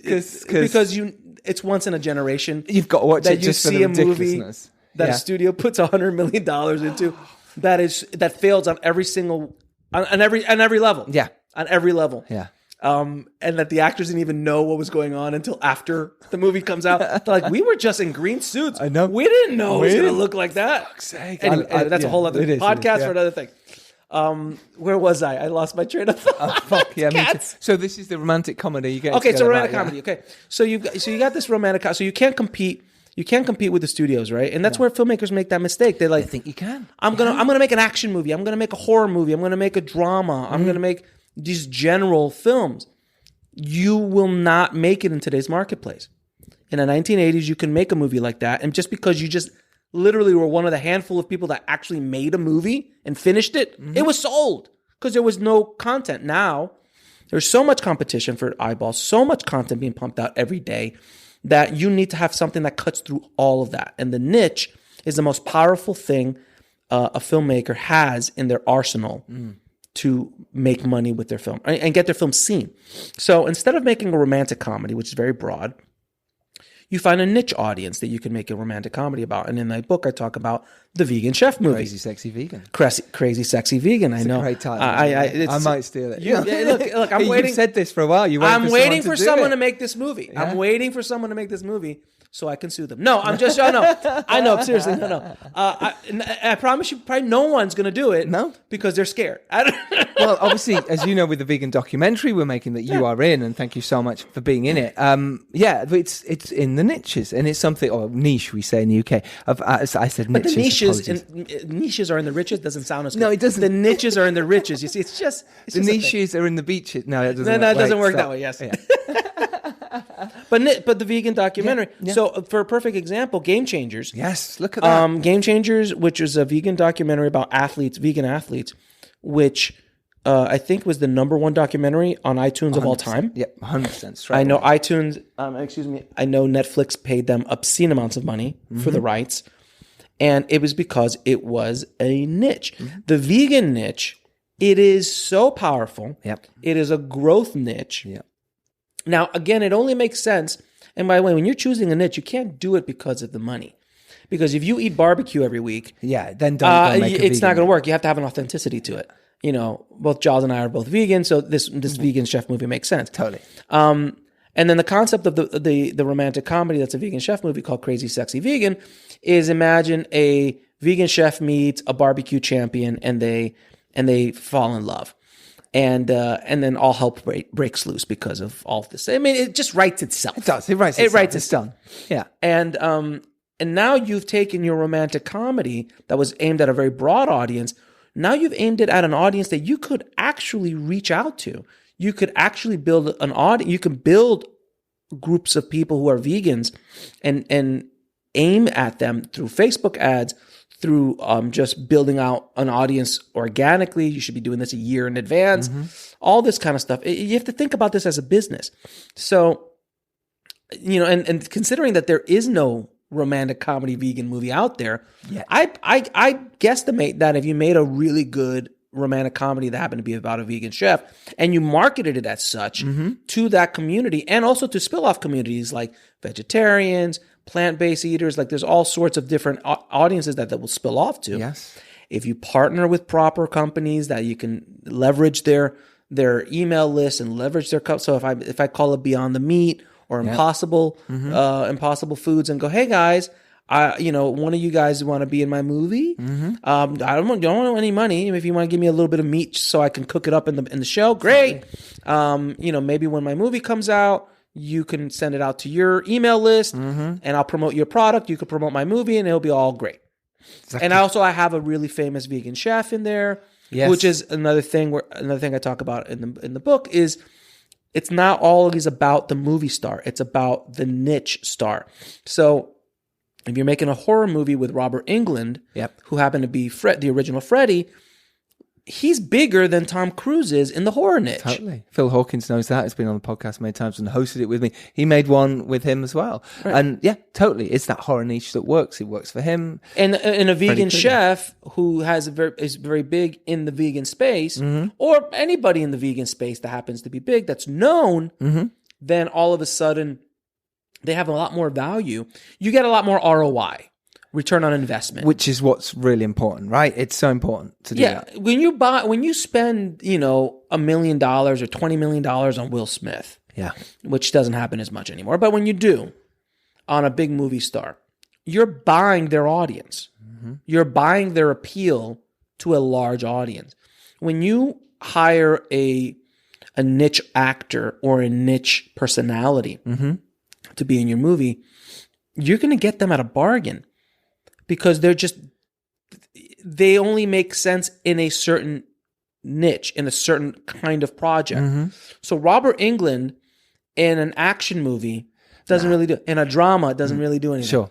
it's once in a generation. You've got to watch that it just you for see the a movie ridiculousness. that a studio puts $100 million into that fails on every single on every level. Yeah, on every level. Yeah. And that the actors didn't even know what was going on until after the movie comes out. They're like, we were just in green suits. I know. We didn't know it was going to look like that. Fuck's sake. Anyway, that's a whole other podcast for another thing. Where was I? I lost my train of thought. Fuck yeah, me too. So this is the romantic comedy you get. Okay, it's a romantic comedy. Okay, so you got this romantic. So you can't compete. You can't compete with the studios, right? And that's where filmmakers make that mistake. They like, I think you can. I'm gonna make an action movie. I'm gonna make a horror movie. I'm gonna make a drama. I'm gonna make these general films. You will not make it in today's marketplace. In the 1980s, you can make a movie like that, and just because you just literally were one of the handful of people that actually made a movie and finished it, it was sold because there was no content. Now, there's so much competition for eyeballs, so much content being pumped out every day that you need to have something that cuts through all of that. And the niche is the most powerful thing a filmmaker has in their arsenal to make money with their film and get their film seen. So instead of making a romantic comedy, which is very broad, you find a niche audience that you can make a romantic comedy about. And in my book, I talk about the vegan chef movie. Crazy Sexy Vegan. Crazy Sexy Vegan. I know. It's a great title. I might steal it. Look, I'm waiting. You've said this for a while. I'm waiting for someone to make this movie. Yeah. I'm waiting for someone to make this movie. so I can sue them. No, I'm just, I know, seriously, no. I promise you, probably no one's going to do it. No? Because they're scared. Well, obviously, as you know, with the vegan documentary we're making that you are in, and thank you so much for being in it. It's in the niches, and it's something, or niche we say in the UK. I said niches. But the niches are in the riches doesn't sound as good. No, it doesn't. The niches are in the riches. You see, it's just the niches are in the beaches. No, it doesn't. No, it doesn't work that way. Yes. Yeah. But the vegan documentary. Yeah. So for a perfect example, Game Changers. Yes, look at that. Game Changers, which is a vegan documentary about vegan athletes, which I think was the #1 documentary on iTunes of all time. Yep, 100%. I know iTunes. I know Netflix paid them obscene amounts of money for the rights, and it was because it was a niche. The vegan niche. It is so powerful. Yep. It is a growth niche. Yep. Now, again, it only makes sense. And by the way, when you're choosing a niche, you can't do it because of the money. Because if you eat barbecue every week, then don't make it's not going to work. You have to have an authenticity to it. You know, both Giles and I are both vegan, so this vegan chef movie makes sense. Totally. And then the concept of the romantic comedy that's a vegan chef movie called Crazy Sexy Vegan is imagine a vegan chef meets a barbecue champion and they fall in love. And then all hell breaks loose because of all of this. I mean, it just writes itself. It does. It writes itself. It's done. Yeah. And now you've taken your romantic comedy that was aimed at a very broad audience. Now you've aimed it at an audience that you could actually reach out to. You could actually build an audience. You can build groups of people who are vegans and aim at them through Facebook ads, through just building out an audience organically. You should be doing this a year in advance, all this kind of stuff. You have to think about this as a business. So, you know, and considering that there is no romantic comedy vegan movie out there, I guesstimate that if you made a really good romantic comedy that happened to be about a vegan chef and you marketed it as such to that community and also to spill-off communities like vegetarians, plant-based eaters, like there's all sorts of different audiences that will spill off to. Yes. If you partner with proper companies that you can leverage their email list and leverage their cup. So if I call it Beyond the Meat or Impossible Foods and go, hey guys, one of you guys want to be in my movie? I don't want any money. If you want to give me a little bit of meat so I can cook it up in the show, great. Maybe when my movie comes out, you can send it out to your email list and I'll promote your product. You can promote my movie and it'll be all great. Exactly. And I have a really famous vegan chef in there, which is another thing I talk about in the book is it's not always about the movie star. It's about the niche star. So if you're making a horror movie with Robert Englund, who happened to be the original Freddy, he's bigger than Tom Cruise is in the horror niche. Totally. Phil Hawkins knows that. He's been on the podcast many times and hosted it with me. He made one with him as well. Right. And totally. It's that horror niche that works. It works for him. And a vegan chef who is very big in the vegan space, or anybody in the vegan space that happens to be big, that's known, then all of a sudden they have a lot more value. You get a lot more ROI. Return on investment, which is what's really important, right? It's so important to do that. When you spend, $1 million or $20 million on Will Smith, which doesn't happen as much anymore, but when you do on a big movie star, you're buying their audience. You're buying their appeal to a large audience. When you hire a niche actor or a niche personality to be in your movie, you're going to get them at a bargain. Because they only make sense in a certain niche, in a certain kind of project. So Robert Englund in an action movie doesn't really do, in a drama doesn't really do anything. Sure.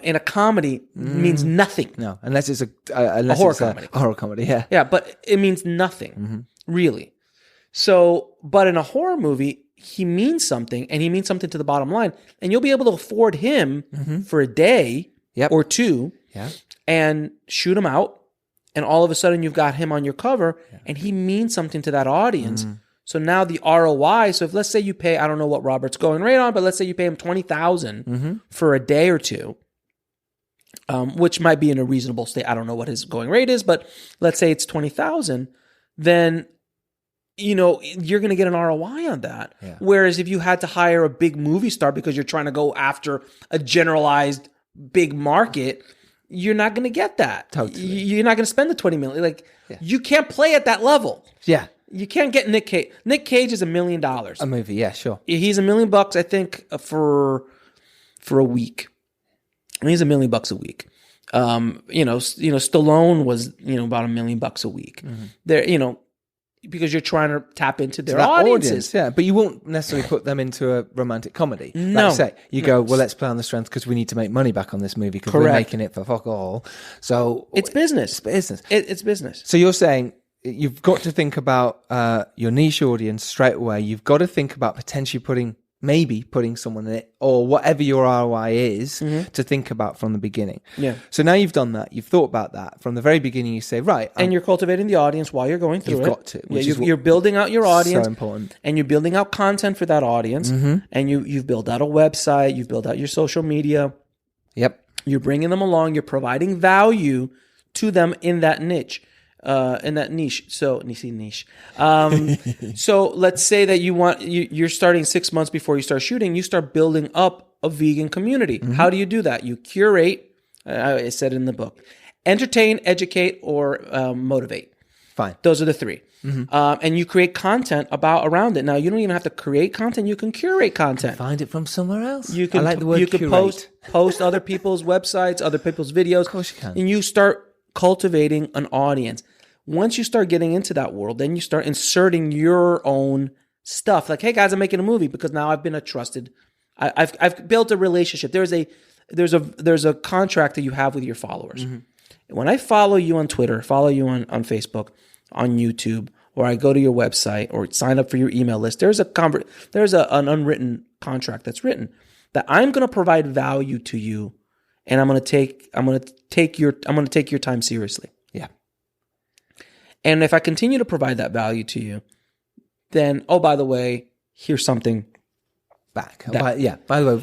In a comedy means nothing. No, unless it's a horror comedy. A horror comedy, yeah. Yeah, but it means nothing, really. So, but in a horror movie, he means something, and he means something to the bottom line, and you'll be able to afford him for a day or two, and shoot him out, and all of a sudden you've got him on your cover, and he means something to that audience. So now the ROI. So if let's say you pay, I don't know what Robert's going rate on, but let's say you pay him $20,000 for a day or two, which might be in a reasonable state. I don't know what his going rate is, but let's say it's $20,000. Then you're going to get an ROI on that. Yeah. Whereas if you had to hire a big movie star because you're trying to go after a generalized big market, you're not going to get that. Totally. You're not going to spend the $20 million. You can't play at that level. Yeah. You can't get Nick Cage. Nick Cage is $1 million. A movie, yeah, sure. He's $1 million, I think, for a week. And he's $1 million a week. Stallone was about $1 million a week. There, because you're trying to tap into their audiences. Yeah, but you won't necessarily put them into a romantic comedy. No. Like say, you go, well, let's play on the strength because we need to make money back on this movie because we're making it for fuck all. So it's business. It's business. So you're saying you've got to think about your niche audience straight away. You've got to think about potentially putting someone in it or whatever your ROI is to think about from the beginning. Yeah. So now you've done that. You've thought about that. From the very beginning, you say, right. And you're cultivating the audience while you're going through it. You've got to. You're building out your audience. So important. And you're building out content for that audience. And you've built out a website. You've built out your social media. Yep. You're bringing them along. You're providing value to them in that niche. In that niche. So niche. So let's say that you're starting 6 months before you start shooting, you start building up a vegan community. How do you do that? You curate, I said in the book, entertain, educate, or motivate. Fine. Those are the three. And you create content around it. Now, you don't even have to create content. You can curate content. Find it from somewhere else. You can, I like the word curate. Post other people's websites, other people's videos. Of course you can. And you start cultivating an audience. Once you start getting into that world, then you start inserting your own stuff. Like, hey guys, I'm making a movie because now I've been I've built a relationship. There's a contract that you have with your followers. When I follow you on Twitter, follow you on Facebook, on YouTube, or I go to your website or sign up for your email list, there's an unwritten contract that's written that I'm going to provide value to you, and I'm going to take your time seriously. Yeah. And if I continue to provide that value to you, then, oh, by the way, here's something back. By the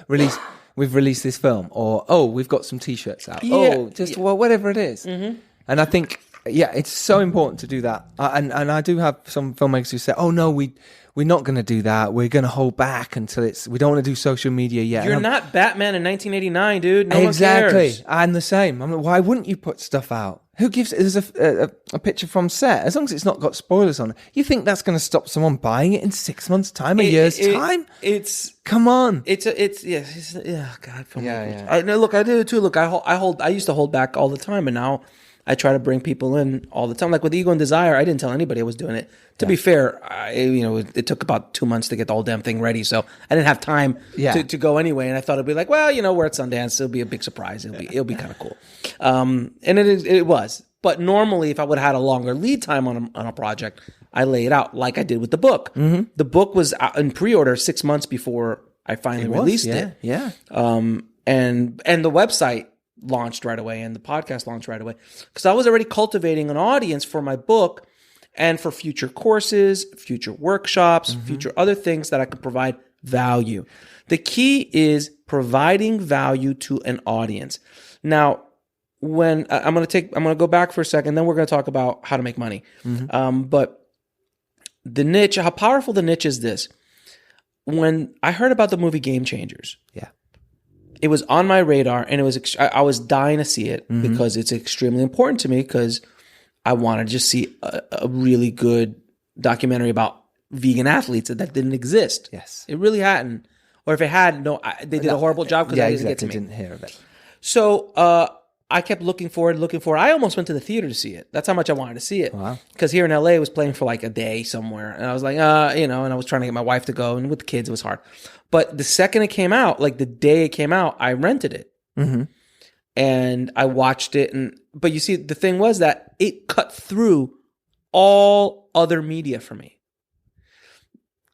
way, we've released this film, or, we've got some T-shirts out. Whatever it is. And I think, it's so important to do that. And I do have some filmmakers who say, oh, no, we're not going to do that. We're going to hold back until we don't want to do social media yet. You're not Batman in 1989, dude. No exactly. one cares. I'm the same. I'm like, why wouldn't you put stuff out? Who gives? There's a picture from set. As long as it's not got spoilers on it, you think that's going to stop someone buying it in 6 months' time, a year's time? Come on. God. Look, I do it too. Look, I used to hold back all the time, and now I try to bring people in all the time. Like with Ego and Desire, I didn't tell anybody I was doing it. To be fair, it took about 2 months to get the whole damn thing ready, so I didn't have time to go anyway. And I thought it'd be like, well, we're at Sundance, it'll be a big surprise. It'll be kind of cool. And it was. But normally, if I would have had a longer lead time on a project, I lay it out like I did with the book. The book was in pre-order 6 months before I finally released it. Yeah. And the website launched right away, and the podcast launched right away, because I was already cultivating an audience for my book and for future courses, future workshops, future other things that I could provide value. The key is providing value to an audience. Now, when I'm going to go back for a second, then we're going to talk about how to make money. But the niche, how powerful the niche is this. When I heard about the movie Game Changers, it was on my radar, and I was dying to see it because it's extremely important to me, because I wanted to just see a really good documentary about vegan athletes that didn't exist. Yes. It really hadn't. Or if it had, they did a horrible job because I didn't get to me. Didn't hear of it. So I kept looking for it. I almost went to the theater to see it. That's how much I wanted to see it. Wow. Because here in LA, it was playing for like a day somewhere. And I was like, and I was trying to get my wife to go. And with the kids, it was hard. But the second it came out, like the day it came out, I rented it. And I watched it. But you see, the thing was that it cut through all other media for me.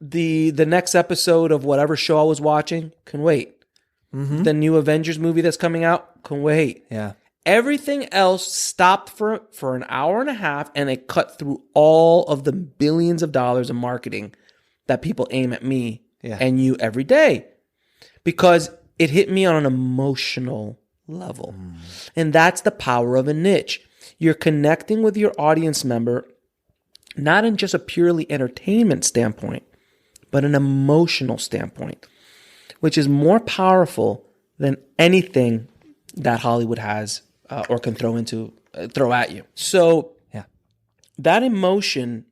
The next episode of whatever show I was watching can wait. The new Avengers movie that's coming out can wait. Yeah. Everything else stopped for an hour and a half, and it cut through all of the billions of dollars of marketing that people aim at me and you every day, because it hit me on an emotional level. And that's the power of a niche. You're connecting with your audience member not in just a purely entertainment standpoint, but an emotional standpoint, which is more powerful than anything that Hollywood has or can throw at you. So that emotion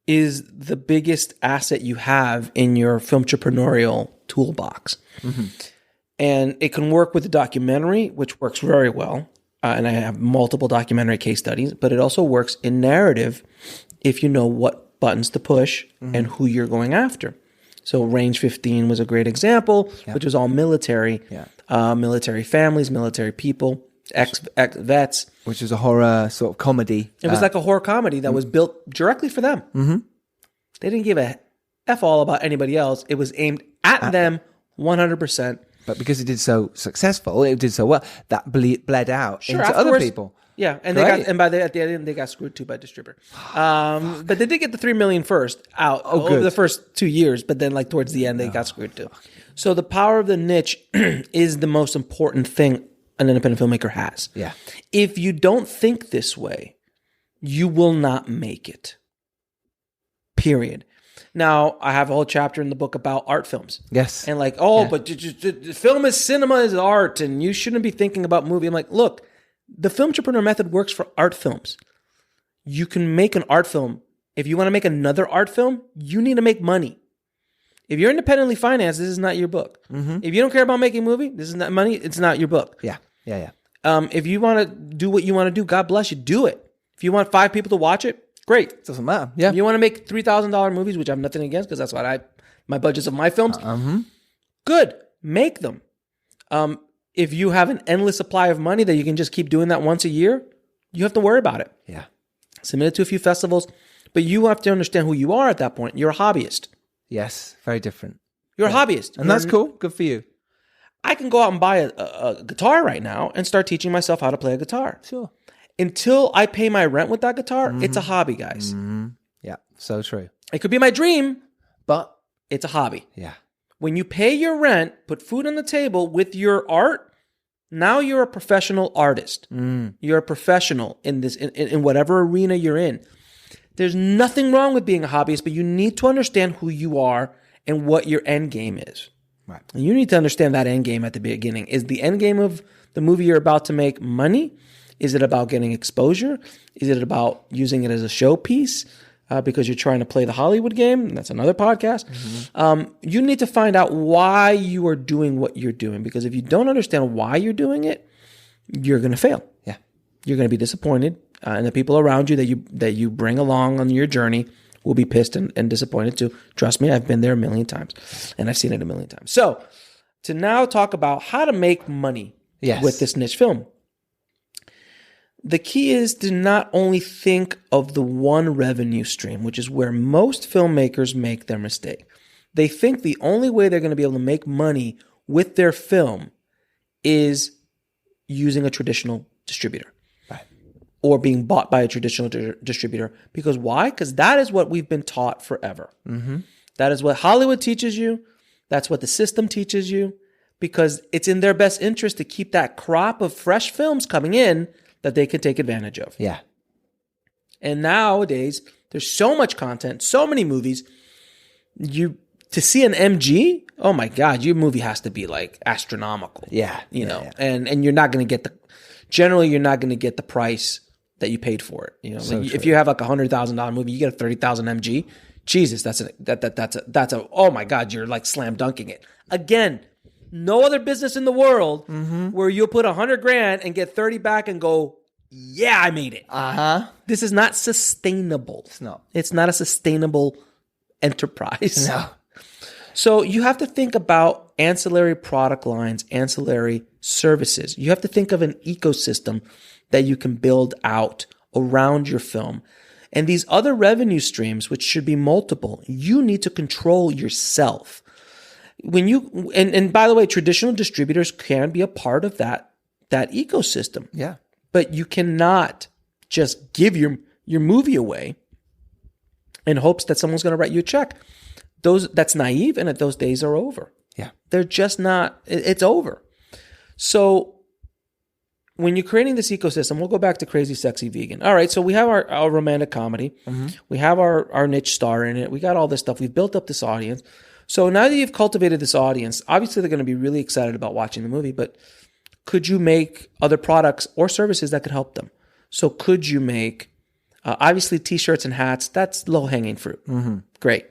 is the biggest asset you have in your filmtrepreneurial toolbox. Mm-hmm. And it can work with a documentary, which works very well. And I have multiple documentary case studies, but it also works in narrative if you know what buttons to push and who you're going after. So Range 15 was a great example, which was all military, military families, military people, ex-vets. Which is a horror sort of comedy. It was like a horror comedy that was built directly for them. Mm-hmm. They didn't give a F all about anybody else. It was aimed at them 100%. But because it did so successful, it did so well, that bled out into other people. Yeah, and at the end they got screwed too by distributor. But they did get the $3 million first out over the first 2 years, but then like towards the end they got screwed too. So the power of the niche is the most important thing an independent filmmaker has. Yeah. If you don't think this way, you will not make it. Period. Now, I have a whole chapter in the book about art films. Yes. And like, but film is cinema is art, and you shouldn't be thinking about movie. I'm like, look, the Filmtrepreneur method works for art films. You can make an art film. If you want to make another art film, you need to make money. If you're independently financed, this is not your book. Mm-hmm. If you don't care about making a movie, this is not money, it's not your book. Yeah. If you want to do what you want to do, God bless you, do it. If you want 5 people to watch it, great. It doesn't matter. Yeah. If you want to make $3,000 movies, which I have nothing against because that's what my budgets of my films. Good. Make them. If you have an endless supply of money that you can just keep doing that once a year, you have to worry about it. Yeah. Submit it to a few festivals, but you have to understand who you are at that point. You're a hobbyist. Yes. Very different. You're a hobbyist. And that's cool. Good for you. I can go out and buy a guitar right now and start teaching myself how to play a guitar. Sure. Until I pay my rent with that guitar, it's a hobby, guys. Mm-hmm. Yeah, so true. It could be my dream, but it's a hobby. Yeah. When you pay your rent, put food on the table with your art, now you're a professional artist. You're a professional in this in whatever arena you're in. There's nothing wrong with being a hobbyist, but you need to understand who you are and what your end game is. Right. And you need to understand that end game at the beginning. Is the end game of the movie you're about to make money? Is it about getting exposure? Is it about using it as a showpiece because you're trying to play the Hollywood game? That's another podcast. Mm-hmm. You need to find out why you are doing what you're doing, because if you don't understand why you're doing it, you're going to fail. Yeah, you're going to be disappointed, and the people around you that you bring along on your journey will be pissed and disappointed too. Trust me, I've been there a million times, and I've seen it a million times. So, to now talk about how to make money with this niche film. The key is to not only think of the one revenue stream, which is where most filmmakers make their mistake. They think the only way they're going to be able to make money with their film is using a traditional distributor. Right. Or being bought by a traditional distributor. Because why? Because that is what we've been taught forever. Mm-hmm. That is what Hollywood teaches you. That's what the system teaches you. Because it's in their best interest to keep that crop of fresh films coming in that they can take advantage of. Yeah. And nowadays, there's so much content, so many movies. To see an MG, oh my God, your movie has to be like astronomical. Yeah. You know, and you're not going to get generally you're not going to get the price that you paid for it. You know, So like if you have like $100,000 movie, you get a $30,000 MG. Jesus, that's a oh my God, you're like slam dunking it. Again, no other business in the world where you'll put $100,000 and get 30 back and go, yeah, I made it. This is not sustainable. It's not a sustainable enterprise. No. So you have to think about ancillary product lines, ancillary services. You have to think of an ecosystem that you can build out around your film. And these other revenue streams, which should be multiple, you need to control yourself. When you and by the way, traditional distributors can be a part of that ecosystem. Yeah. But you cannot just give your movie away in hopes that someone's going to write you a check. That's naive, and those days are over. Yeah. They're just not. It's over. So when you're creating this ecosystem, we'll go back to Crazy Sexy Vegan. All right, so we have our romantic comedy. We have our niche star in it. We got all this stuff. We've built up this audience. So now that you've cultivated this audience, obviously they're going to be really excited about watching the movie, but could you make other products or services that could help them? So could you make, obviously T-shirts and hats, that's low-hanging fruit. Great.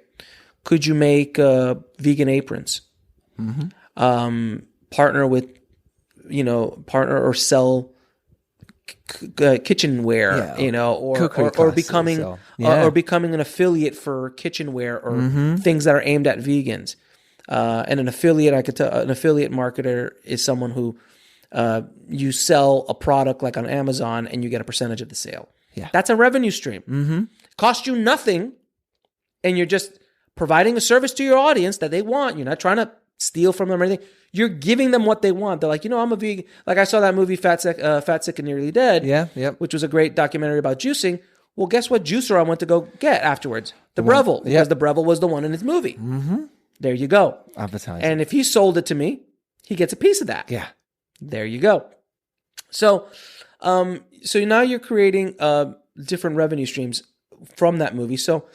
Could you make vegan aprons? Partner or sell kitchenware, or becoming an affiliate for kitchenware or things that are aimed at vegans. And an affiliate, I could tell, an affiliate marketer is someone who you sell a product like on Amazon and you get a percentage of the sale. Yeah, that's a revenue stream. Cost you nothing, and you're just providing a service to your audience that they want. You're not trying to steal from them or anything. You're giving them what they want. They're like, I'm a vegan. Like I saw that movie Fat, Sick, and Nearly Dead, which was a great documentary about juicing. Well, guess what juicer I went to go get afterwards? The Breville, because the Breville was the one in his movie. There you go. Advertising. And if he sold it to me, he gets a piece of that. Yeah. There you go. So now you're creating different revenue streams from that movie. So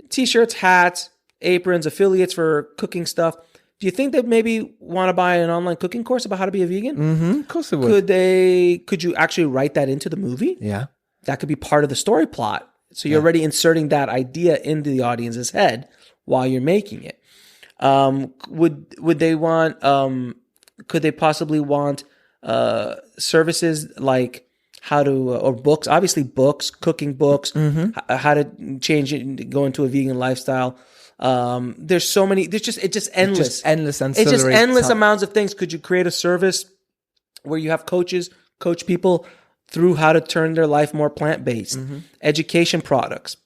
T-shirts, hats, aprons, affiliates for cooking stuff. Do you think they maybe want to buy an online cooking course about how to be a vegan? Of course they would. Could you actually write that into the movie? Yeah. That could be part of the story plot. So you're already inserting that idea into the audience's head while you're making it. Would they want, could they possibly want services like how to, or books, obviously books, cooking books, how to change it, go into a vegan lifestyle. There's so many, it's just endless. It's just endless amounts of things. Could you create a service where you have coaches coach people through how to turn their life more plant-based, education products,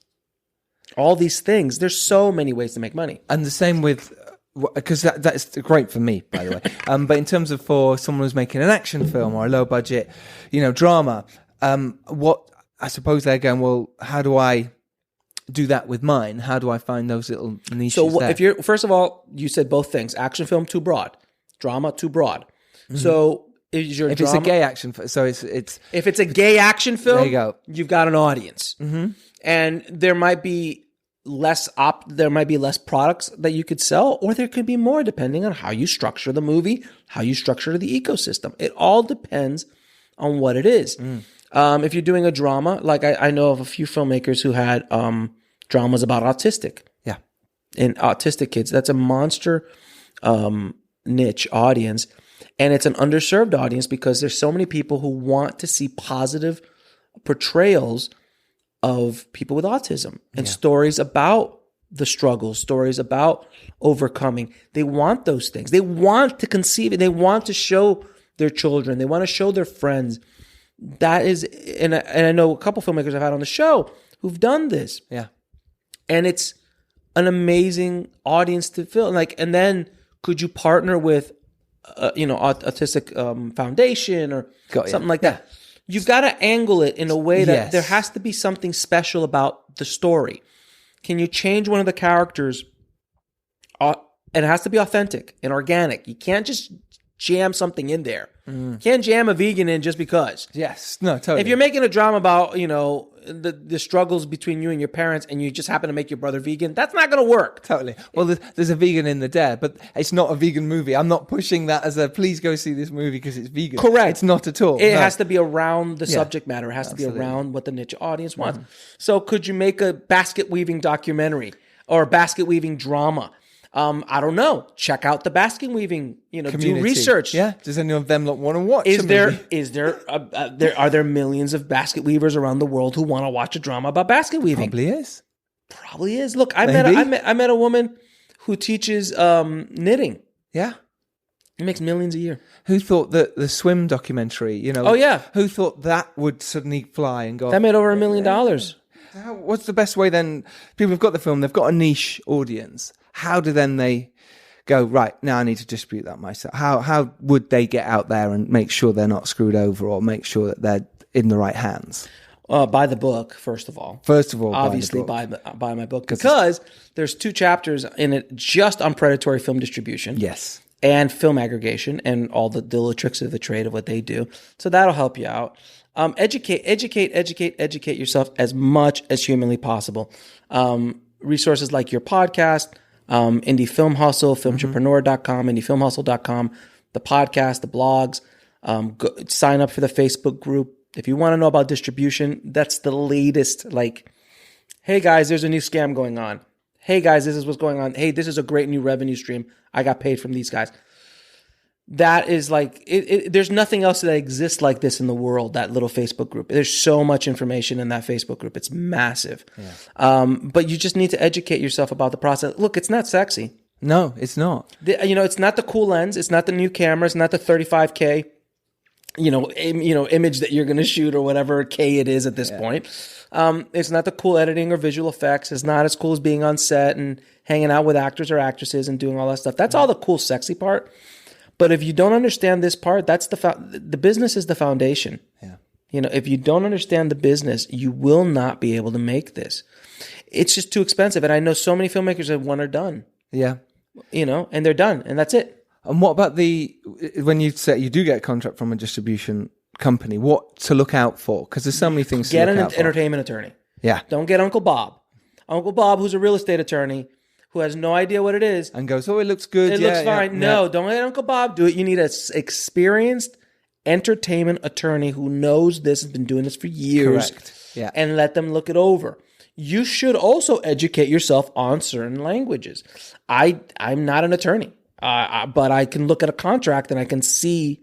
all these things? There's so many ways to make money. And the same with, because that's great for me, by the way. But in terms of for someone who's making an action film or a low budget, drama, what I suppose they're going, well, how do I do that with mine? How do I find those little niches? So if you're, first of all, you said both things. Action film, too broad. Drama, too broad. So if it's a gay action film, so it's if it's a gay action film, there you go. You've got an audience. And there might be less products that you could sell, or there could be more depending on how you structure the movie, how you structure the ecosystem. It all depends on what it is. If you're doing a drama, like I know of a few filmmakers who had dramas about autistic. Yeah. And autistic kids. That's a monster niche audience. And it's an underserved audience because there's so many people who want to see positive portrayals of people with autism and stories about the struggles, stories about overcoming. They want those things. They want to conceive it. They want to show their children. They want to show their friends. That is, and I know a couple filmmakers I've had on the show who've done this. Yeah. And it's an amazing audience to fill. And then could you partner with, Autistic Foundation or something like that? You've got to angle it in a way that there has to be something special about the story. Can you change one of the characters? And it has to be authentic and organic. You can't just jam something in there. You can't jam a vegan in just because. Yes. No, totally. If you're making a drama about, the struggles between you and your parents and you just happen to make your brother vegan, that's not going to work. Totally. Well, there's a vegan in the Dare, but it's not a vegan movie. I'm not pushing that as please go see this movie because it's vegan. Correct. It's not at all. It has to be around the subject matter. It has to be around what the niche audience wants. So could you make a basket weaving documentary or a basket weaving drama? I don't know. Check out the basket weaving, community. Do research. Yeah. Does any of them want to watch? Are there millions of basket weavers around the world who want to watch a drama about basket weaving? Probably is. Look, I met a woman who teaches knitting. Yeah. He makes millions a year. Who thought that the swim documentary, Oh yeah. Who thought that would suddenly fly and go? That made over $1 million. What's the best way then? People have got the film. They've got a niche audience. How do then they go, right, now I need to distribute that myself? How would they get out there and make sure they're not screwed over or make sure that they're in the right hands? Buy the book, first of all. Obviously, buy my book. Because there's 2 chapters in it just on predatory film distribution. Yes. and film aggregation and all the little tricks of the trade of what they do. So that'll help you out. Educate yourself as much as humanly possible. Resources like your podcast, Indie Film Hustle, Filmtrepreneur.com, IndieFilmHustle.com, the podcast, the blogs. Sign up for the Facebook group. If you want to know about distribution, that's the latest. Like, hey guys, there's a new scam going on. Hey guys, this is what's going on. Hey, this is a great new revenue stream. I got paid from these guys. That is like, there's nothing else that exists like this in the world, that little Facebook group. There's so much information in that Facebook group. It's massive. Yeah. But you just need to educate yourself about the process. Look, it's not sexy. No, it's not. It's not the cool lens. It's not the new camera. It's not the 35K, image that you're going to shoot or whatever K it is at this point. It's not the cool editing or visual effects. It's not as cool as being on set and hanging out with actors or actresses and doing all that stuff. That's all the cool, sexy part. But if you don't understand this part, that's the business is the foundation. Yeah. If you don't understand the business, you will not be able to make this. It's just too expensive. And I know so many filmmakers that one are done. Yeah. And they're done and that's it. And what about when you say you do get a contract from a distribution company, what to look out for? Because there's so many things to look out for. Get an entertainment attorney. Yeah. Don't get Uncle Bob. Uncle Bob, who's a real estate attorney, who has no idea what it is. And goes, it looks good. It looks fine. No, don't let Uncle Bob do it. You need an experienced entertainment attorney who knows this, has been doing this for years. Correct. Yeah. And let them look it over. You should also educate yourself on certain languages. I'm not an attorney, but I can look at a contract and I can see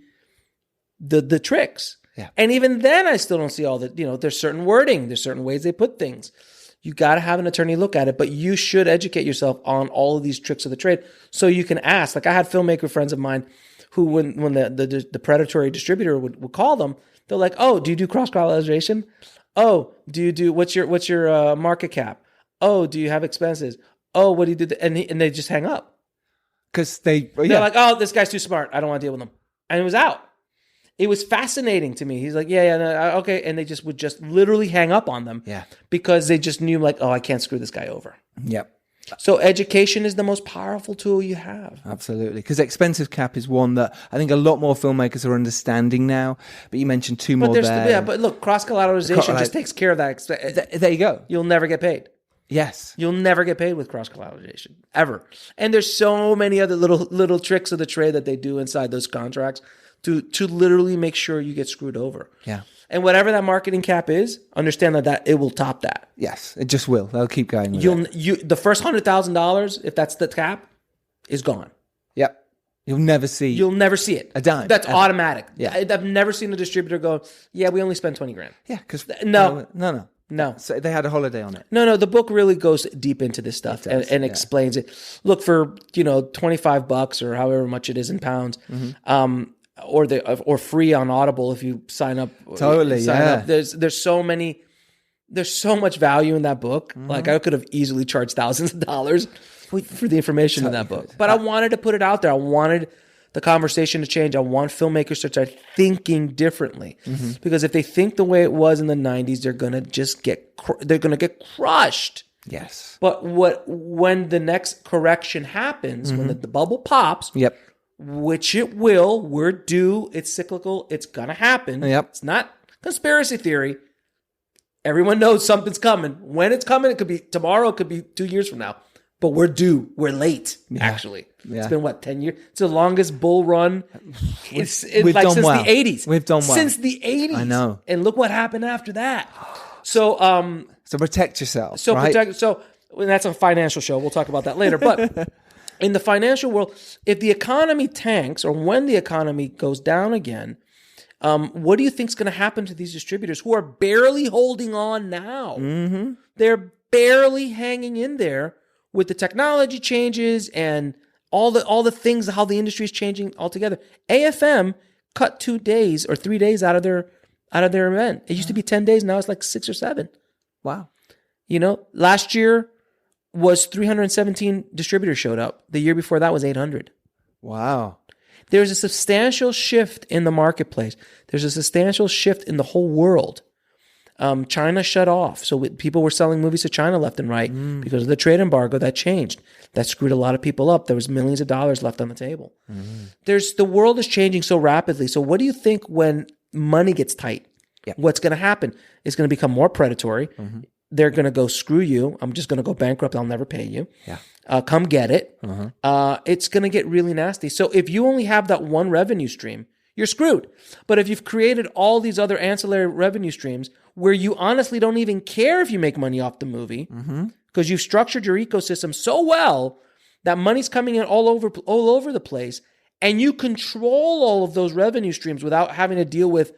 the tricks. Yeah. And even then, I still don't see all the, there's certain wording, there's certain ways they put things. You got to have an attorney look at it, but you should educate yourself on all of these tricks of the trade so you can ask. Like I had filmmaker friends of mine who, when the predatory distributor would call them, they're like, "Oh, do you do cross collateralization? Oh, do you do what's your market cap? Oh, do you have expenses? Oh, what do you do?" And they just hang up because they're like, "Oh, this guy's too smart. I don't want to deal with him," and it was out. It was fascinating to me. He's like, no, okay. And they would literally hang up on them. Yeah. Because they just knew like, oh, I can't screw this guy over. Yep. So education is the most powerful tool you have. Absolutely. Because expensive cap is one that I think a lot more filmmakers are understanding now. But you mentioned two more there. Yeah, but look, cross-collateralization just takes care of that. There you go. You'll never get paid. Yes. You'll never get paid with cross-collateralization, ever. And there's so many other little tricks of the trade that they do inside those contracts to literally make sure you get screwed over. Yeah. And whatever that marketing cap is, understand that it will top that. Yes, it just will. They'll keep going with it. The first $100,000, if that's the cap, is gone. Yep. You'll never see it. A dime. That's automatic. Yeah. I've never seen a distributor go, yeah, we only spent $20,000. Yeah, because No. So they had a holiday on it. No. The book really goes deep into this stuff and explains it. Look, for $25 or however much it is in pounds, or free on Audible if you sign up. Totally, up. There's so much value in that book. Mm-hmm. Like I could have easily charged thousands of dollars for the information in that book. But I wanted to put it out there. I wanted the conversation to change. I want filmmakers to start thinking differently, because if they think the way it was in the 90s, they're gonna get crushed. Yes. But when the next correction happens, when the bubble pops, yep, which it will, we're due. It's cyclical. It's gonna happen. Yep. It's not conspiracy theory. Everyone knows something's coming. When it's coming, it could be tomorrow. It could be 2 years from now. But we're due. We're late, actually. Yeah. It's been, 10 years? It's the longest bull run since the 80s. We've done well. Since the 80s. I know. And look what happened after that. So protect yourself, So right? And that's a financial show. We'll talk about that later. But in the financial world, if the economy tanks or when the economy goes down again, what do you think is going to happen to these distributors who are barely holding on now? Mm-hmm. They're barely hanging in there with the technology changes and all the things, how the industry is changing altogether. AFM cut 2 days or 3 days out of their event. It used to be 10 days. Now it's like 6 or 7. Wow. Last year was 317 distributors showed up. The year before that was 800. Wow. There's a substantial shift in the marketplace. There's a substantial shift in the whole world. China shut off. So people were selling movies to China left and right because of the trade embargo. That changed. That screwed a lot of people up. There was millions of dollars left on the table. The world is changing so rapidly. So what do you think when money gets tight? What's going to happen? It's going to become more predatory. They're going to go, screw you. I'm just going to go bankrupt. I'll never pay you. Come get it. It's going to get really nasty. So if you only have that one revenue stream, you're screwed. But if you've created all these other ancillary revenue streams where you honestly don't even care if you make money off the movie, because you've structured your ecosystem so well that money's coming in all over the place, and you control all of those revenue streams without having to deal with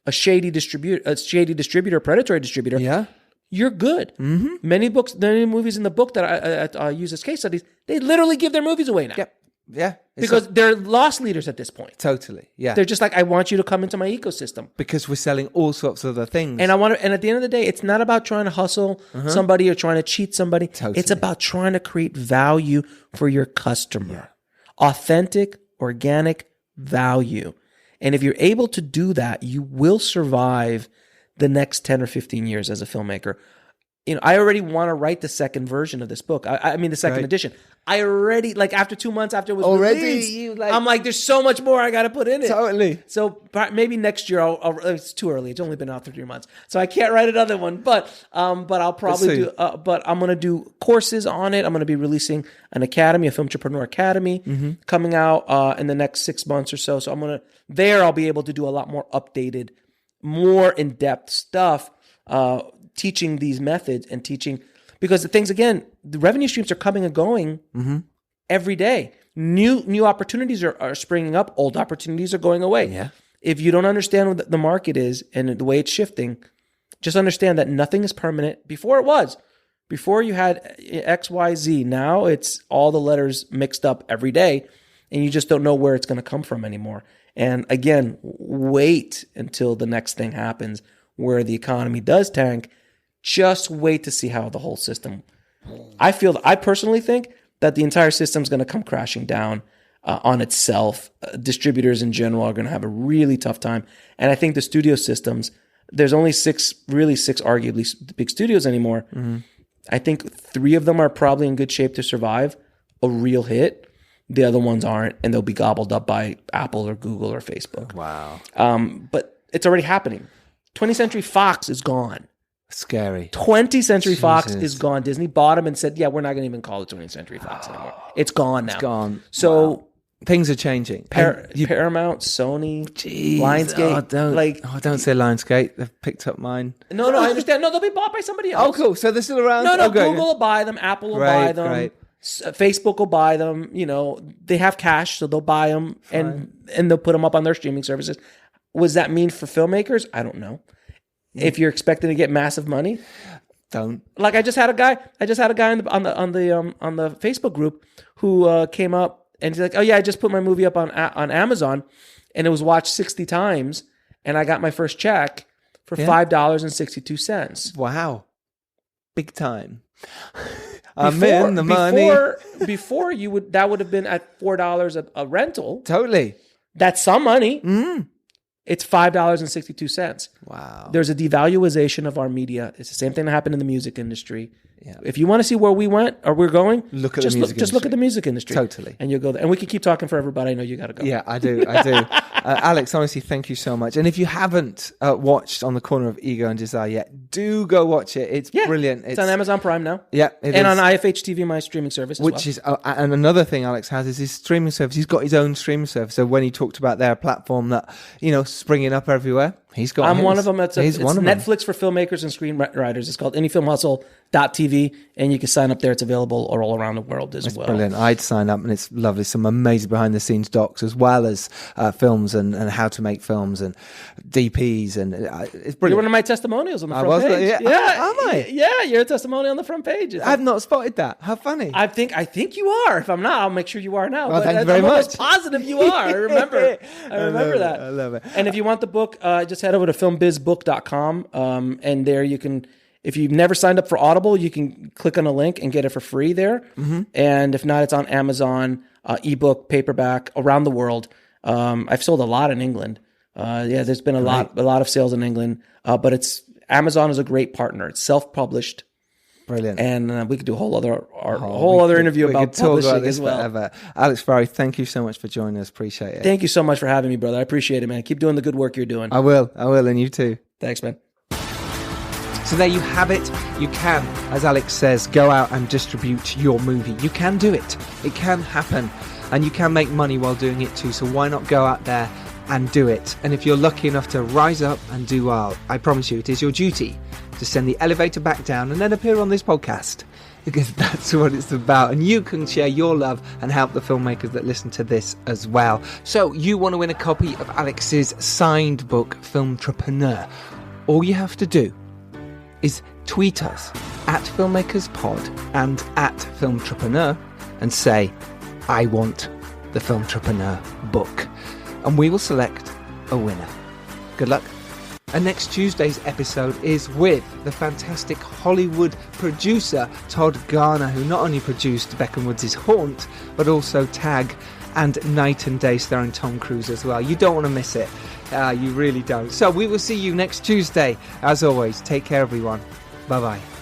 a shady distributor, predatory distributor, you're good. Many movies in the book that I use as case studies, they literally give their movies away now. Because they're loss leaders at this point. Totally. Yeah. They're just like, I want you to come into my ecosystem. Because we're selling all sorts of other things. And at the end of the day, it's not about trying to hustle somebody or trying to cheat somebody. Totally. It's about trying to create value for your customer. Authentic, organic value. And if you're able to do that, you will survive the next 10 or 15 years as a filmmaker. I already want to write the second version of this book. I mean, the second edition. I already, after 2 months after it was released, I'm like, there's so much more I got to put in it. Totally. So maybe next year, it's too early. It's only been out for 3 months. So I can't write another one. But I'll probably but I'm going to do courses on it. I'm going to be releasing an academy, a Filmtrepreneur Academy, coming out in the next 6 months or so. So I'll be able to do a lot more updated, more in-depth stuff, teaching these methods and teaching, because the things, again, the revenue streams are coming and going every day. New opportunities are springing up. Old opportunities are going away. If you don't understand what the market is and the way it's shifting, just understand that nothing is permanent. Before you had X, Y, Z. Now it's all the letters mixed up every day, and you just don't know where it's going to come from anymore. And again, wait until the next thing happens where the economy does tank. Just wait to see how the whole system. I personally think that the entire system is going to come crashing down on itself. Distributors in general are going to have a really tough time. And I think the studio systems, there's only six arguably big studios anymore. I think 3 of them are probably in good shape to survive a real hit. The other ones aren't, and they'll be gobbled up by Apple or Google or Facebook. Wow. But it's already happening. 20th Century Fox is gone. Scary. 20th Century Fox is gone. Disney bought them and said, we're not going to even call it 20th Century Fox anymore. It's gone now. It's gone. So things are changing. Paramount, Sony, Lionsgate. Don't say Lionsgate. They've picked up mine. No, I understand. No, they'll be bought by somebody else. Oh, cool. So they're still around? No, Google will buy them. Apple will buy them. Right. Facebook will buy them. They have cash, so they'll buy them and they'll put them up on their streaming services. What does that mean for filmmakers? I don't know. If you're expecting to get massive money, don't. I just had a guy on the Facebook group who came up and he's like, "Oh yeah, I just put my movie up on Amazon, and it was watched 60 times, and I got my first check for $5.62." Wow, big time. I'm in the money. Before that would have been at $4 a rental. Totally, that's some money. It's $5.62. Wow. There's a devaluation of our media. It's the same thing that happened in the music industry. Yeah. If you want to see where we went or we're going, look at the music industry. Just look at the music industry. Totally. And you'll go there. And we can keep talking forever, but I know you got to go. Yeah, I do. Alex, honestly, thank you so much. And if you haven't watched On the Corner of Ego and Desire yet, do go watch it. It's brilliant. It's on Amazon Prime now. Yeah, and on IFH TV, my streaming service as Which is, and another thing Alex has is his streaming service. He's got his own streaming service. So when he talked about their platform that, springing up everywhere, he's got one of them. It's Netflix for filmmakers and screenwriters. It's called anyfilmhustle.tv, and you can sign up there. It's available all around the world as well. Brilliant. I'd sign up, and it's lovely. Some amazing behind-the-scenes docs, as well as films and how to make films and DPs, and it's brilliant. You're one of my testimonials on the front page. Yeah. Am I? Yeah, you're a testimonial on the front page. I've not spotted that. How funny. I think you are. If I'm not, I'll make sure you are now. Well, thank you very much. I'm positive you are. I remember that. I love it. And if you want the book, just head over to filmbizbook.com, and there you can, if you've never signed up for Audible, you can click on a link and get it for free there. Mm-hmm. And if not, it's on Amazon, ebook, paperback, around the world. I've sold a lot in England. There's been a lot of sales in England, but Amazon is a great partner. It's self-published. Brilliant. And we could do a whole other interview about publishing as well. Forever. Alex Ferrari, thank you so much for joining us. Appreciate it. Thank you so much for having me, brother. I appreciate it, man. Keep doing the good work you're doing. I will. And you too. Thanks, man. So there you have it. You can, as Alex says, go out and distribute your movie. You can do it. It can happen. And you can make money while doing it too. So why not go out there and do it? And if you're lucky enough to rise up and do well, I promise you it is your duty to send the elevator back down and then appear on this podcast, because that's what it's about. And you can share your love and help the filmmakers that listen to this as well. So you want to win a copy of Alex's signed book, Filmtrepreneur. All you have to do is tweet us at FilmmakersPod and at Filmtrepreneur and say, I want the Filmtrepreneur book. And we will select a winner. Good luck. And next Tuesday's episode is with the fantastic Hollywood producer Todd Garner, who not only produced Beckham Woods' Haunt, but also Tag and Night and Day starring Tom Cruise as well. You don't want to miss it. You really don't. So we will see you next Tuesday. As always, take care, everyone. Bye-bye.